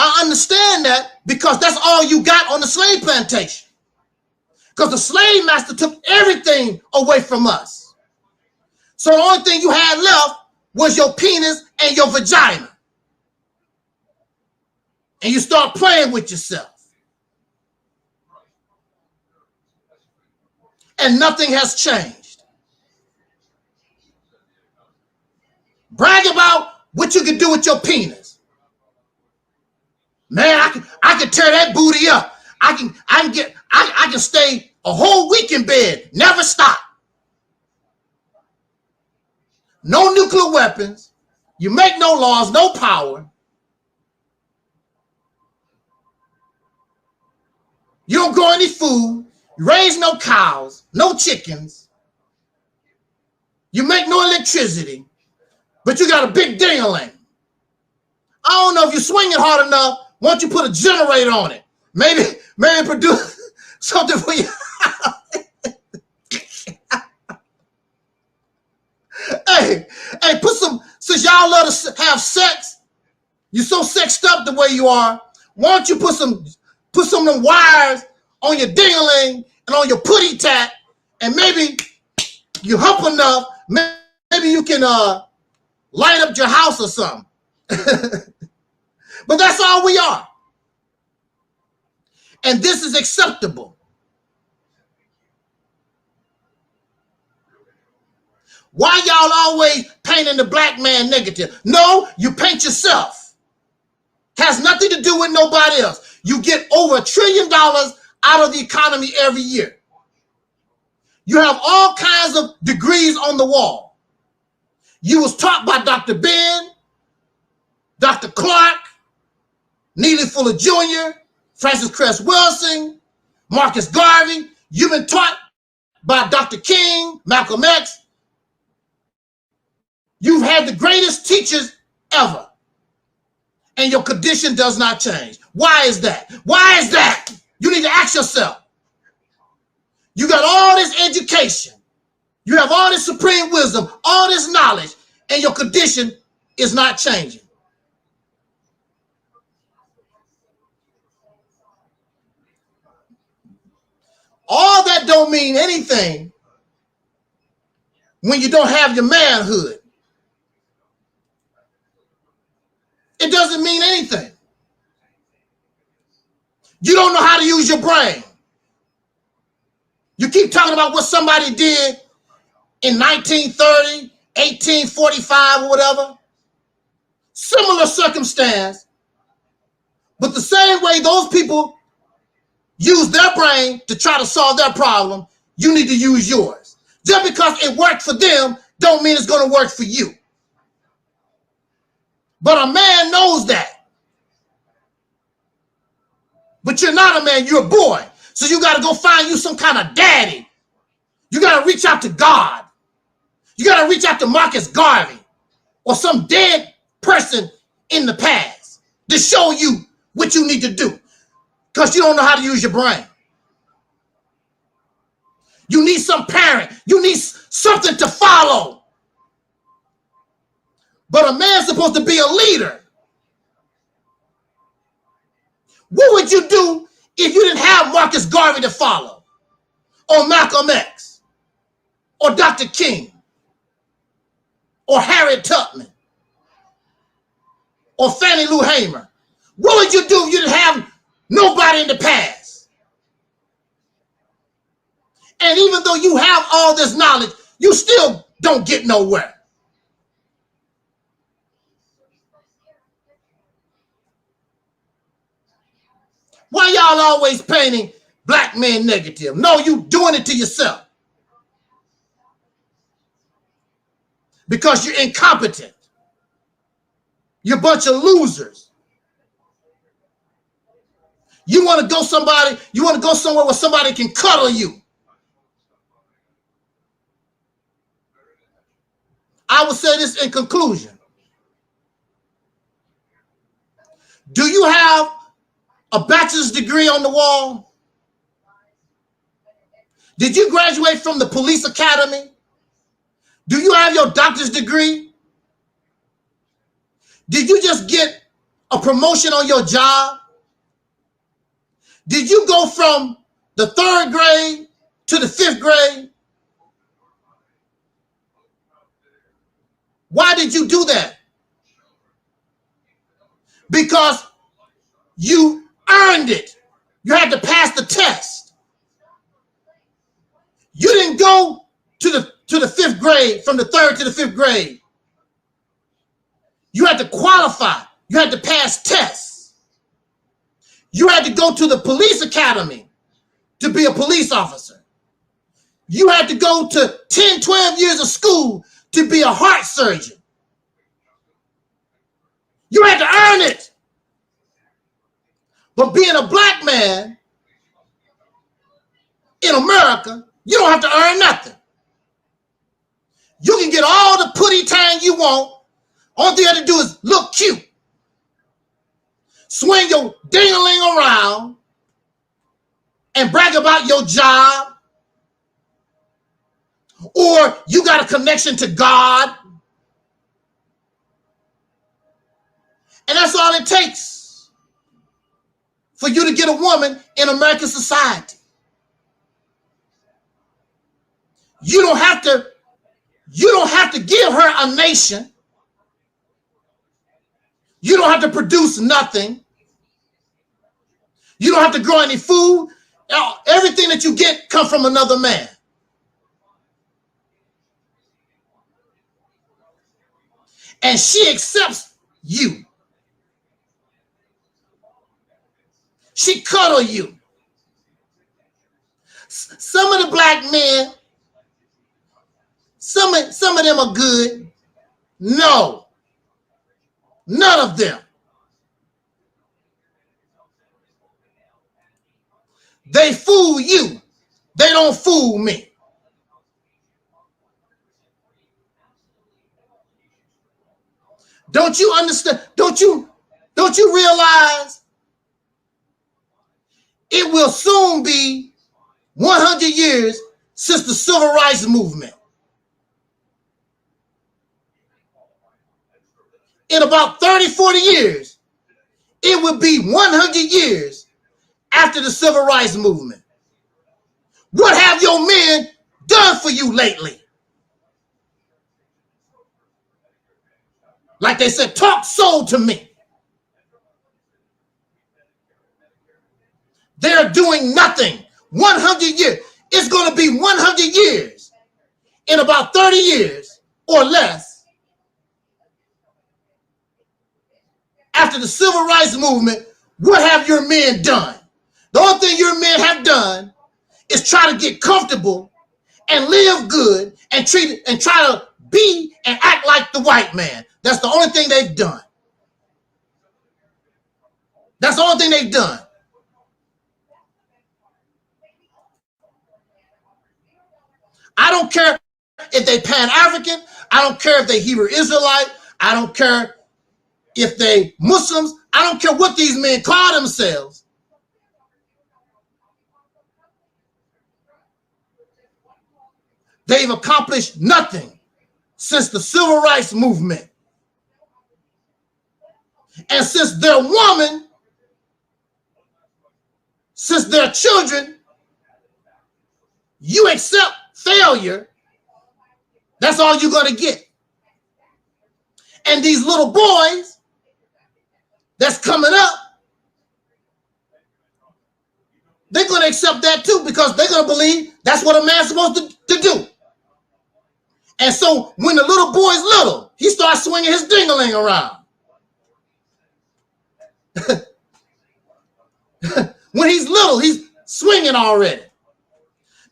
I understand that because that's all you got on the slave plantation. Because the slave master took everything away from us. So the only thing you had left was your penis and your vagina. And you start playing with yourself. And nothing has changed. Brag about what you can do with your penis. Man, I can tear that booty up. I can stay a whole week in bed, never stop. No nuclear weapons. You make no laws, no power. You don't grow any food. You raise no cows, no chickens. You make no electricity, but you got a big ding-a-ling. I don't know if you're swinging hard enough. Why don't you put a generator on it? Maybe produce something for you. hey, put some, since y'all love to have sex, you're so sexed up the way you are, why don't you put some of them wires on your ding-a-ling and on your putty tat, and maybe you hump enough, maybe you can light up your house or something. But that's all we are. And this is acceptable. Why y'all always painting the black man negative? No, you paint yourself. Has nothing to do with nobody else. You get over $1 trillion out of the economy every year. You have all kinds of degrees on the wall. You was taught by Dr. Ben, Dr. Clark, Neely Fuller Jr., Francis Cress Wilson, Marcus Garvey. You've been taught by Dr. King, Malcolm X. You've had the greatest teachers ever. And your condition does not change. Why is that? Why is that? You need to ask yourself. You got all this education. You have all this supreme wisdom, all this knowledge, and your condition is not changing. All that don't mean anything when you don't have your manhood. It doesn't mean anything. You don't know how to use your brain. You keep talking about what somebody did in 1930, 1845 or whatever. Similar circumstance, but the same way those people use their brain to try to solve their problem, you need to use yours. Just because it worked for them don't mean it's going to work for you. But a man knows that. But you're not a man, you're a boy. So you got to go find you some kind of daddy. You got to reach out to God. You got to reach out to Marcus Garvey or some dead person in the past to show you what you need to do because you don't know how to use your brain. You need some parent. You need something to follow. But a man's supposed to be a leader. What would you do if you didn't have Marcus Garvey to follow? Or Malcolm X? Or Dr. King? Or Harriet Tubman? Or Fannie Lou Hamer? What would you do if you didn't have nobody in the past? And even though you have all this knowledge, you still don't get nowhere. Why y'all always painting black men negative? No, you doing it to yourself. Because you're incompetent. You're a bunch of losers. You want to go somewhere where somebody can cuddle you. I will say this in conclusion. Do you have a bachelor's degree on the wall? Did you graduate from the police academy? Do you have your doctor's degree? Did you just get a promotion on your job? Did you go from the 3rd grade to the 5th grade? Why did you do that? Because you earned it. You had to pass the test. You didn't go to the 5th grade, from the 3rd to the 5th grade. You had to qualify. You had to pass tests. You had to go to the police academy to be a police officer. You had to go to 10, 12 years of school to be a heart surgeon. You had to earn it. But being a black man in America, you don't have to earn nothing. You can get all the putty tang you want. All you have to do is look cute. Swing your ding-a-ling around and brag about your job. Or you got a connection to God. And that's all it takes for you to get a woman in American society. You don't have to give her a nation. You don't have to produce nothing. You don't have to grow any food. Everything that you get comes from another man. And she accepts you. She cuddle you. Some of the black men, some of them are good. No. None of them. They fool you. They don't fool me. Don't you understand? Don't you realize it will soon be 100 years since the Civil Rights Movement? In about 30, 40 years, it will be 100 years after the Civil Rights Movement. What have your men done for you lately? Like they said, talk soul to me. They're doing nothing. 100 years. It's going to be 100 years. In about 30 years or less, after the Civil Rights Movement, what have your men done? The only thing your men have done is try to get comfortable and live good and treat and try to be and act like the white man. That's the only thing they've done. That's the only thing they've done. I don't care if they Pan-African. I don't care if they Hebrew Israelite. I don't care if they Muslims. I don't care what these men call themselves. They've accomplished nothing since the civil rights movement. And since their woman, since their children, you accept failure, that's all you're going to get. And these little boys that's coming up, they're going to accept that too, because they're going to believe that's what a man's supposed to do. And so when the little boy's little, he starts swinging his ding-a-ling around. When he's little, he's swinging already.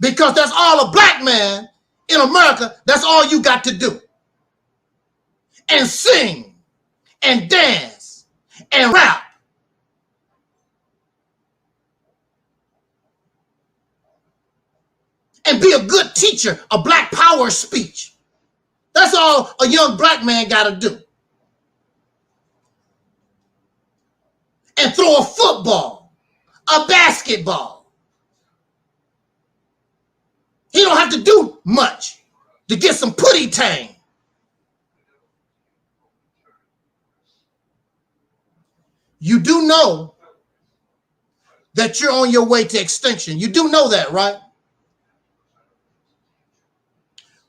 Because that's all a black man in America, that's all you got to do. And sing, and dance, and rap. And be a good teacher of black power speech. That's all a young black man got to do. And throw a football, a basketball. He don't have to do much to get some putty tang. You do know that you're on your way to extinction. You do know that, right?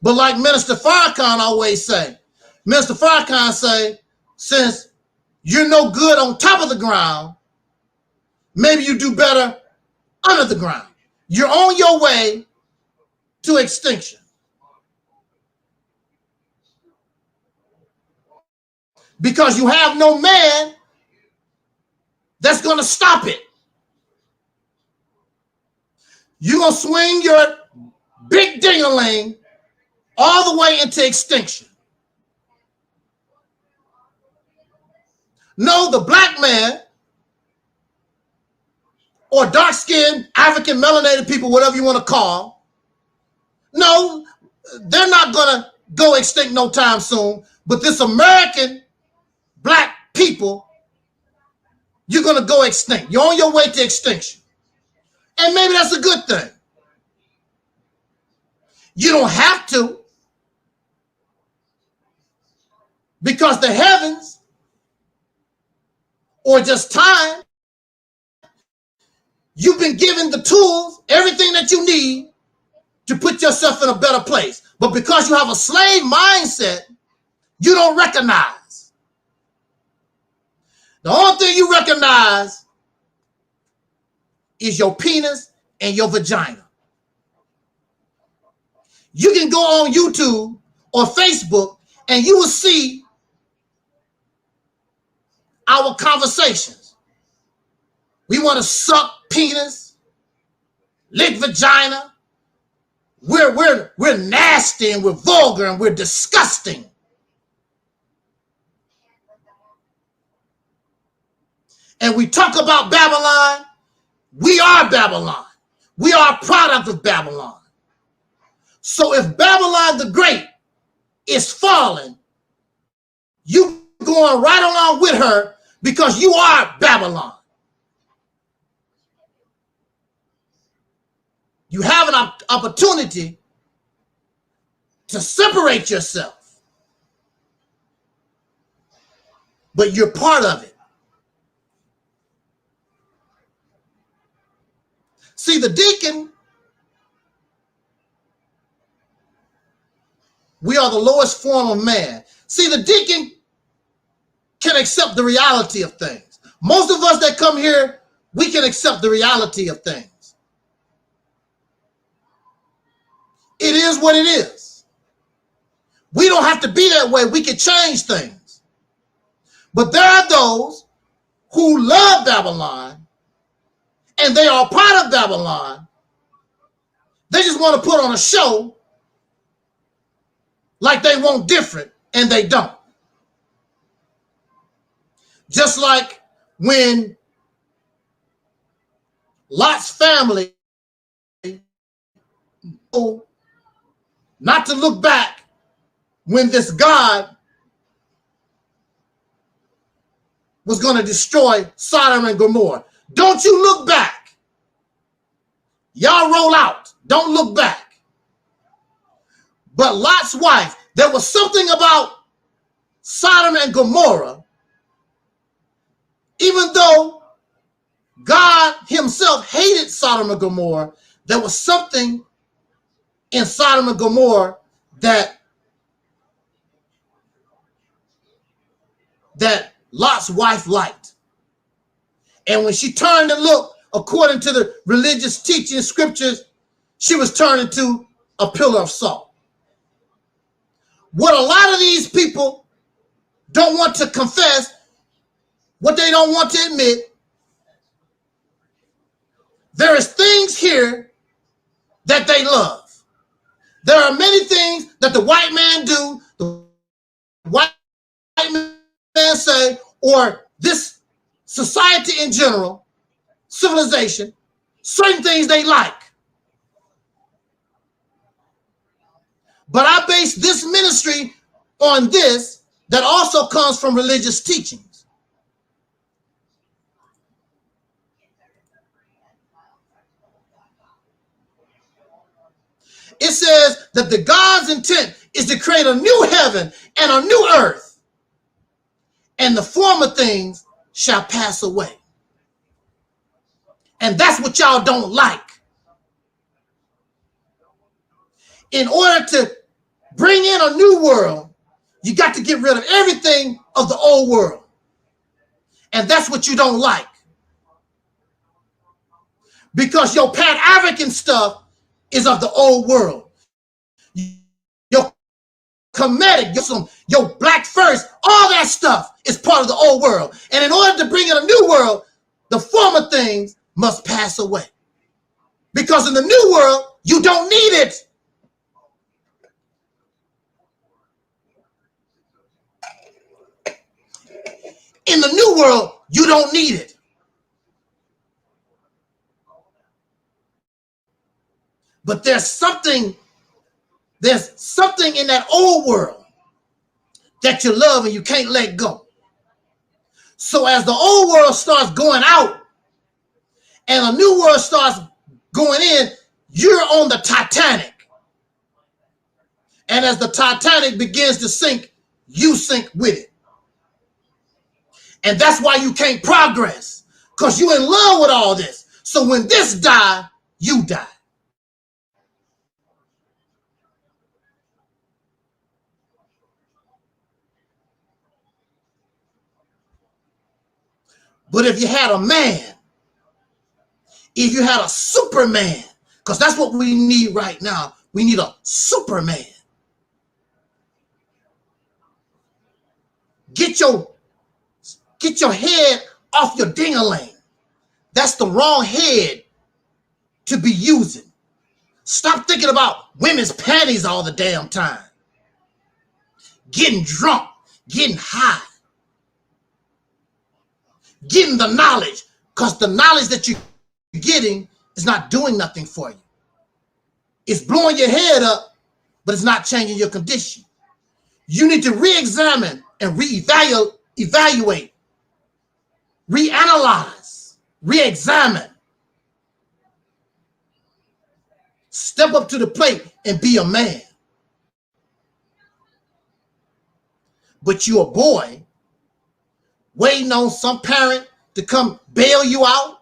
But like Minister Farrakhan always say, Minister Farrakhan say, since you're no good on top of the ground, maybe you do better under the ground. You're on your way to extinction. Because you have no man that's going to stop it. You're going to swing your big ding-a-ling all the way into extinction. No, the black man or dark-skinned African melanated people, whatever you want to call, no, they're not going to go extinct no time soon. But this American black people, you're going to go extinct. You're on your way to extinction. And maybe that's a good thing. You don't have to. Because the heavens, or just time, you've been given the tools, everything that you need to put yourself in a better place. But because you have a slave mindset, you don't recognize. The only thing you recognize is your penis and your vagina. You can go on YouTube or Facebook and you will see our conversations. We want to suck penis, lick vagina. We're nasty and we're vulgar and we're disgusting. And we talk about Babylon. We are Babylon. We are a product of Babylon. So if Babylon the Great is falling, you going right along with her because you are Babylon. You have an opportunity to separate yourself, but you're part of it. See, the deacon, we are the lowest form of man. See, the deacon can accept the reality of things. Most of us that come here, we can accept the reality of things. It is what it is. We don't have to be that way. We can change things. But there are those who love Babylon and they are part of Babylon. They just want to put on a show like they want different, and they don't. Just like when Lot's family, not to look back when this God was going to destroy Sodom and Gomorrah. Don't you look back. Y'all roll out. Don't look back. But Lot's wife, there was something about Sodom and Gomorrah, even though God himself hated Sodom and Gomorrah, there was something in Sodom and Gomorrah that Lot's wife liked. And when she turned and looked, according to the religious teaching scriptures, she was turned into a pillar of salt. What a lot of these people don't want to confess, what they don't want to admit, there is things here that they love. There are many things that the white man do, the white man say, or this society in general, civilization, certain things they like. But I base this ministry on this that also comes from religious teachings. It says that the God's intent is to create a new heaven and a new earth, and the former things shall pass away. And that's what y'all don't like. In order to bring in a new world, you got to get rid of everything of the old world. And that's what you don't like. Because your Pan-African stuff is of the old world. Your Kemetic, your Black First, all that stuff is part of the old world. And in order to bring in a new world, the former things must pass away. Because in the new world, you don't need it. In the new world, you don't need it. But there's something in that old world that you love and you can't let go. So as the old world starts going out and a new world starts going in, you're on the Titanic. And as the Titanic begins to sink, you sink with it. And that's why you can't progress, because you're in love with all this. So when this die, you die. But if you had a man, if you had a Superman, because that's what we need right now, we need a Superman. Get your head off your ding-a-ling. That's the wrong head to be using. Stop thinking about women's panties all the damn time. Getting drunk, getting high. Getting the knowledge, because the knowledge that you're getting is not doing nothing for you. It's blowing your head up, but it's not changing your condition. You need to re-examine and evaluate, reanalyze, re-examine. Step up to the plate and be a man. But you're a boy waiting on some parent to come bail you out.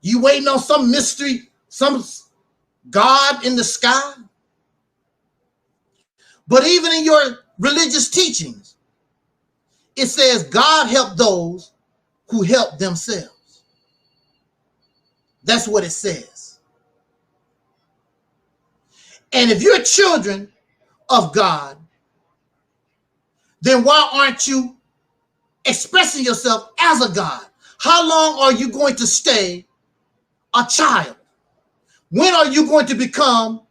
You waiting on some mystery, some God in the sky. But even in your religious teachings, it says God helped those who help themselves. That's what it says. And if you're children of God, then why aren't you expressing yourself as a God? How long are you going to stay a child? When are you going to become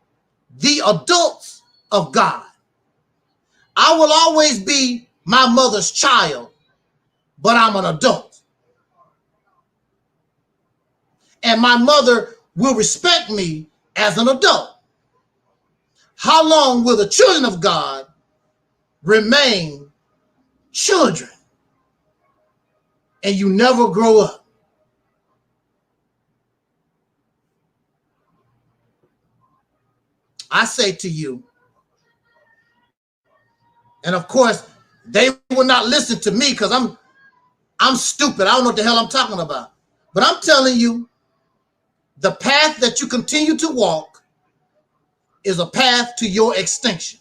the adults of God? I will always be my mother's child, but I'm an adult. And my mother will respect me as an adult. How long will the children of God remain children and you never grow up? I say to you, and of course, they will not listen to me because I'm stupid. I don't know what the hell I'm talking about. But I'm telling you, the path that you continue to walk is a path to your extinction.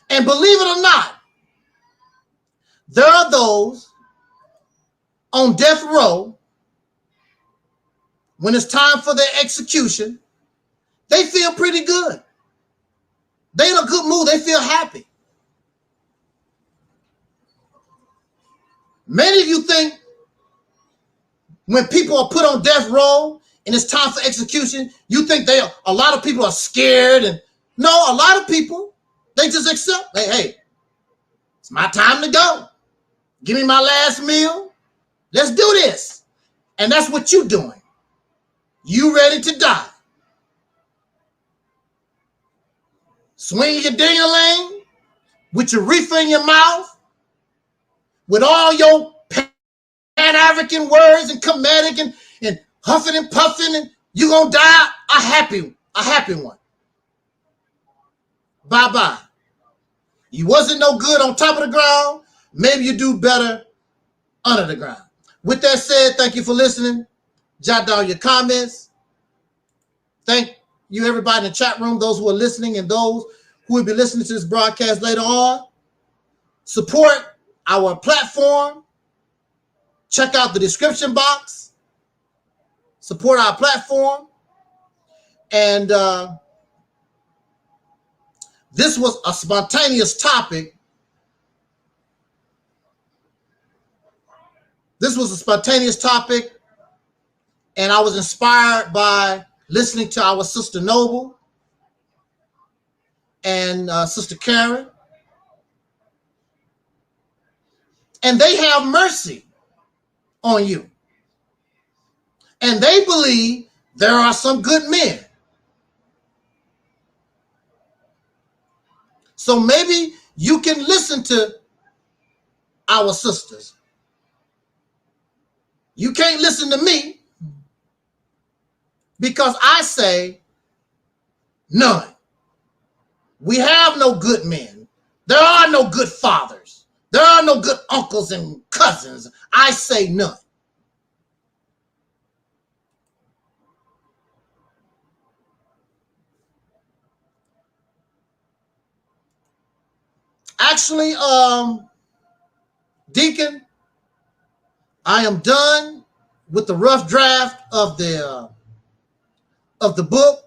And believe it or not, there are those on death row, when it's time for their execution, they feel pretty good. They in a good mood. They feel happy. Many of you think when people are put on death row and it's time for execution, you think a lot of people are scared. And no, a lot of people, they just accept, hey, it's my time to go. Give me my last meal. Let's do this. And that's what you're doing. You ready to die. Swing your ding-a-ling with your reefer in your mouth, with all your Pan-African words and Kemetic and huffing and puffing, and you're going to die a happy one. Bye-bye. You wasn't no good on top of the ground. Maybe you do better under the ground. With that said, thank you for listening. Jot down your comments. Thank you, everybody in the chat room, those who are listening and those who will be listening to this broadcast later on. Support our platform. Check out the description box. Support our platform. And this was a spontaneous topic. This was a spontaneous topic, and I was inspired by listening to our Sister Noble and Sister Karen. And they have mercy on you. And they believe there are some good men. So maybe you can listen to our sisters. You can't listen to me because I say none. We have no good men. There are no good fathers. There are no good uncles and cousins. I say none. Actually, Deacon, I am done with the rough draft of the book,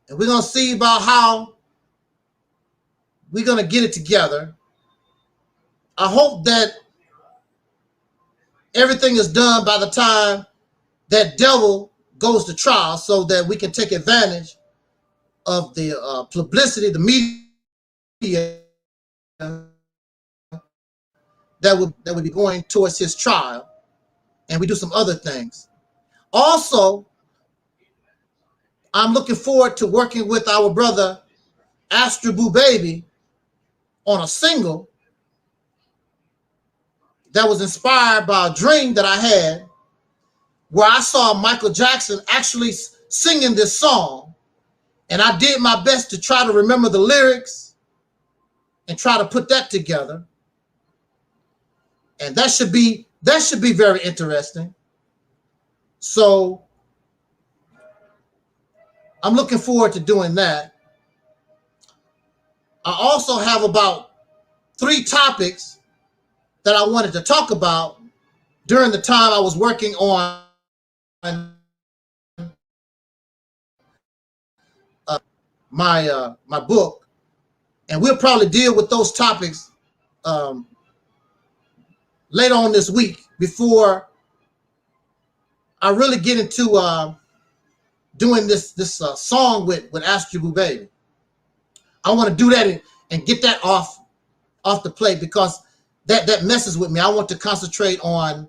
and we're gonna see about how we're gonna get it together. I hope that everything is done by the time that devil goes to trial, so that we can take advantage of the publicity, the media that would be going towards his trial, and we do some other things. Also, I'm looking forward to working with our brother Astro Boo Baby on a single that was inspired by a dream that I had, where I saw Michael Jackson actually singing this song, and I did my best to try to remember the lyrics and try to put that together. And that should be very interesting. So I'm looking forward to doing that. I also have about 3 topics that I wanted to talk about during the time I was working on my book, and we'll probably deal with those topics later on this week before I really get into doing this song with Ask You Boo Baby. I want to do that and get that off the plate because that messes with me. I want to concentrate on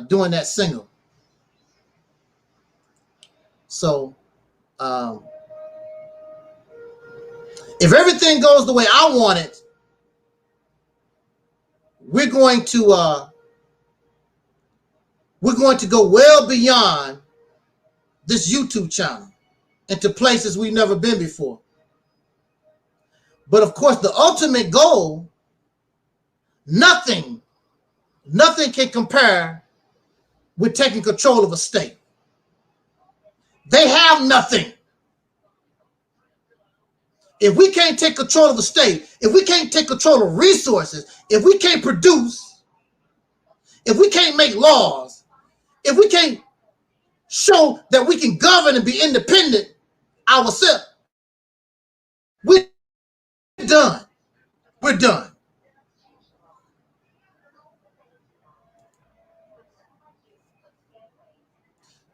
doing that single. So if everything goes the way I want it, we're going to go well beyond this YouTube channel into places we've never been before. But of course, the ultimate goal, nothing can compare with taking control of a state. They have nothing. If we can't take control of a state, if we can't take control of resources, if we can't produce, if we can't make laws, if we can't show that we can govern and be independent ourselves, we're done. We're done.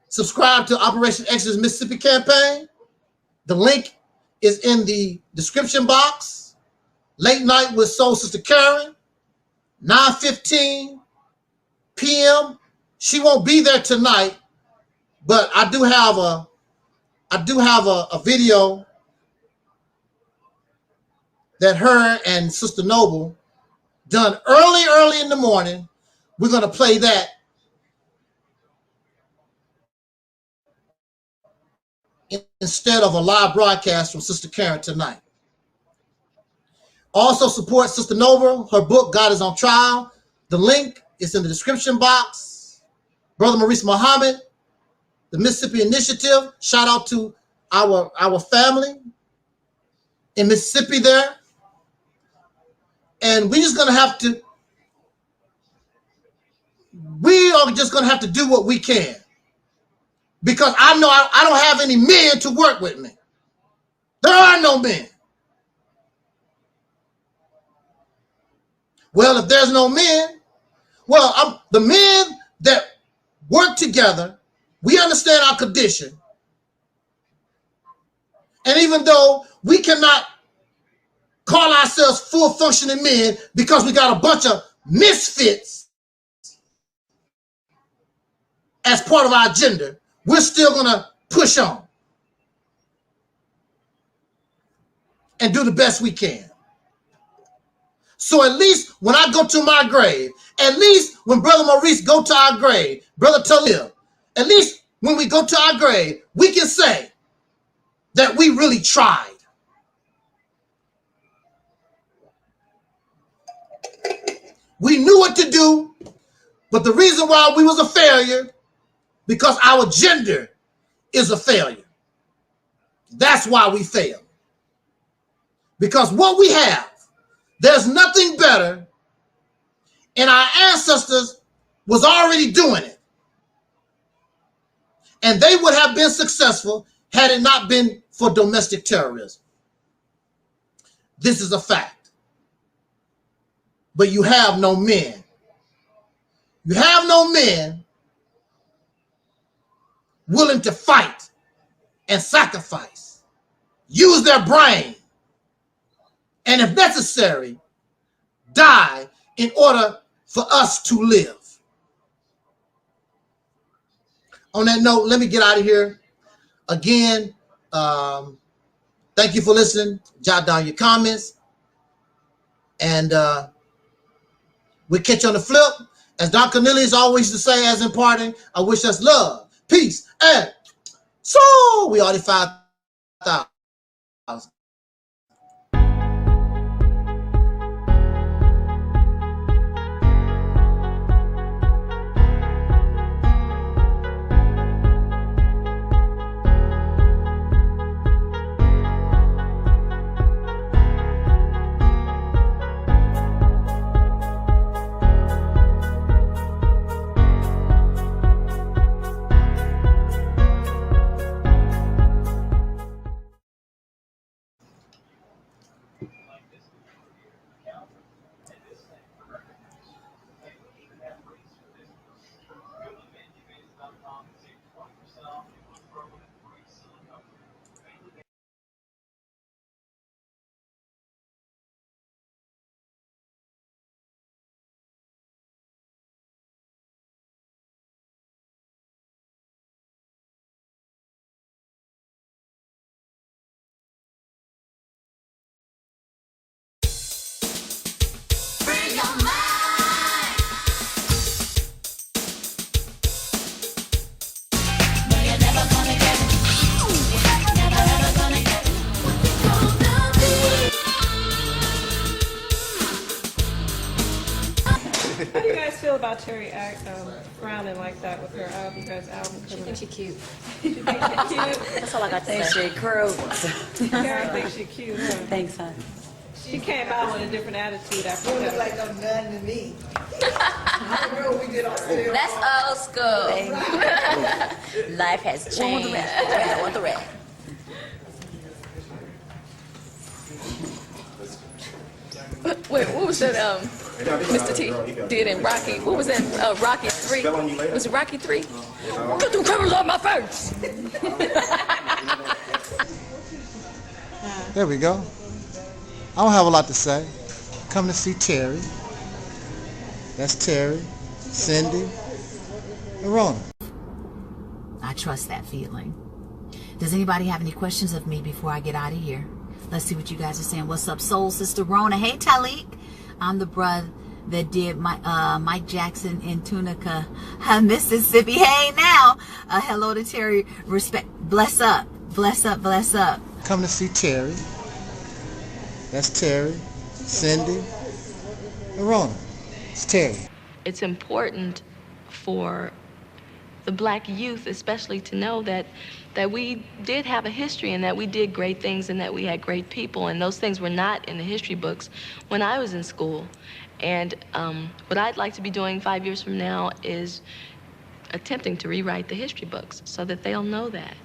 Subscribe to Operation Exodus Mississippi campaign. The link is in the description box. Late Night with Soul Sister Karen, 9:15 p.m. She won't be there tonight, but I do have a video that her and Sister Noble done early in the morning. We're going to play that instead of a live broadcast from Sister Karen tonight. Also support Sister Noble, her book, God is on Trial. The link is in the description box. Brother Maurice Muhammad, the Mississippi Initiative. Shout out to our family in Mississippi there. And we are just going to have to do what we can. Because I know I don't have any men to work with me. There are no men. Well, if there's no men, the men that work together, we understand our condition. And even though we cannot call ourselves full functioning men because we got a bunch of misfits as part of our gender, we're still going to push on and do the best we can. So at least when I go to my grave, at least when Brother Maurice go to our grave, Brother Taalik, at least when we go to our grave, we can say that we really tried. We knew what to do, but the reason why we was a failure, because our gender is a failure. That's why we fail. Because what we have, there's nothing better, and our ancestors was already doing it. And they would have been successful had it not been for domestic terrorism. This is a fact. But you have no men. You have no men willing to fight and sacrifice, use their brain, and if necessary, die in order for us to live. On that note, let me get out of here. Again, thank you for listening. Jot down your comments. And we'll catch you on the flip. As Don Cornelius always used to say as in parting, I wish us love, peace, and so we already 5,000. How do you guys feel about Terry frowning like that with her album? Because album She thinks she's cute. She thinks she's cute. That's all I got to Thanks, say. she crew. Terry thinks she's cute. Huh? Thanks, hon. She came out with a different attitude after Don't look that. like no nothing to me. I don't know what we did on sale. That's old school. Life has changed. I want the red. Wait, what was that Mr. T did in Rocky? What was that? Rocky 3? Was it Rocky 3? Get them criminals off my face! There we go. I don't have a lot to say. Come to see Terry. That's Terry, Cindy, and Rona. I trust that feeling. Does anybody have any questions of me before I get out of here? Let's see what you guys are saying. What's up, Soul Sister Rona? Hey, Taalik. I'm the brother that did Mike Jackson in Tunica, Mississippi. Hey, now. Hello to Terry. Respect. Bless up. Bless up. Bless up. Come to see Terry. That's Terry, Cindy, and Rona. It's Terry. It's important for the black youth especially to know that we did have a history and that we did great things and that we had great people, and those things were not in the history books when I was in school. And what I'd like to be doing 5 years from now is attempting to rewrite the history books so that they'll know that.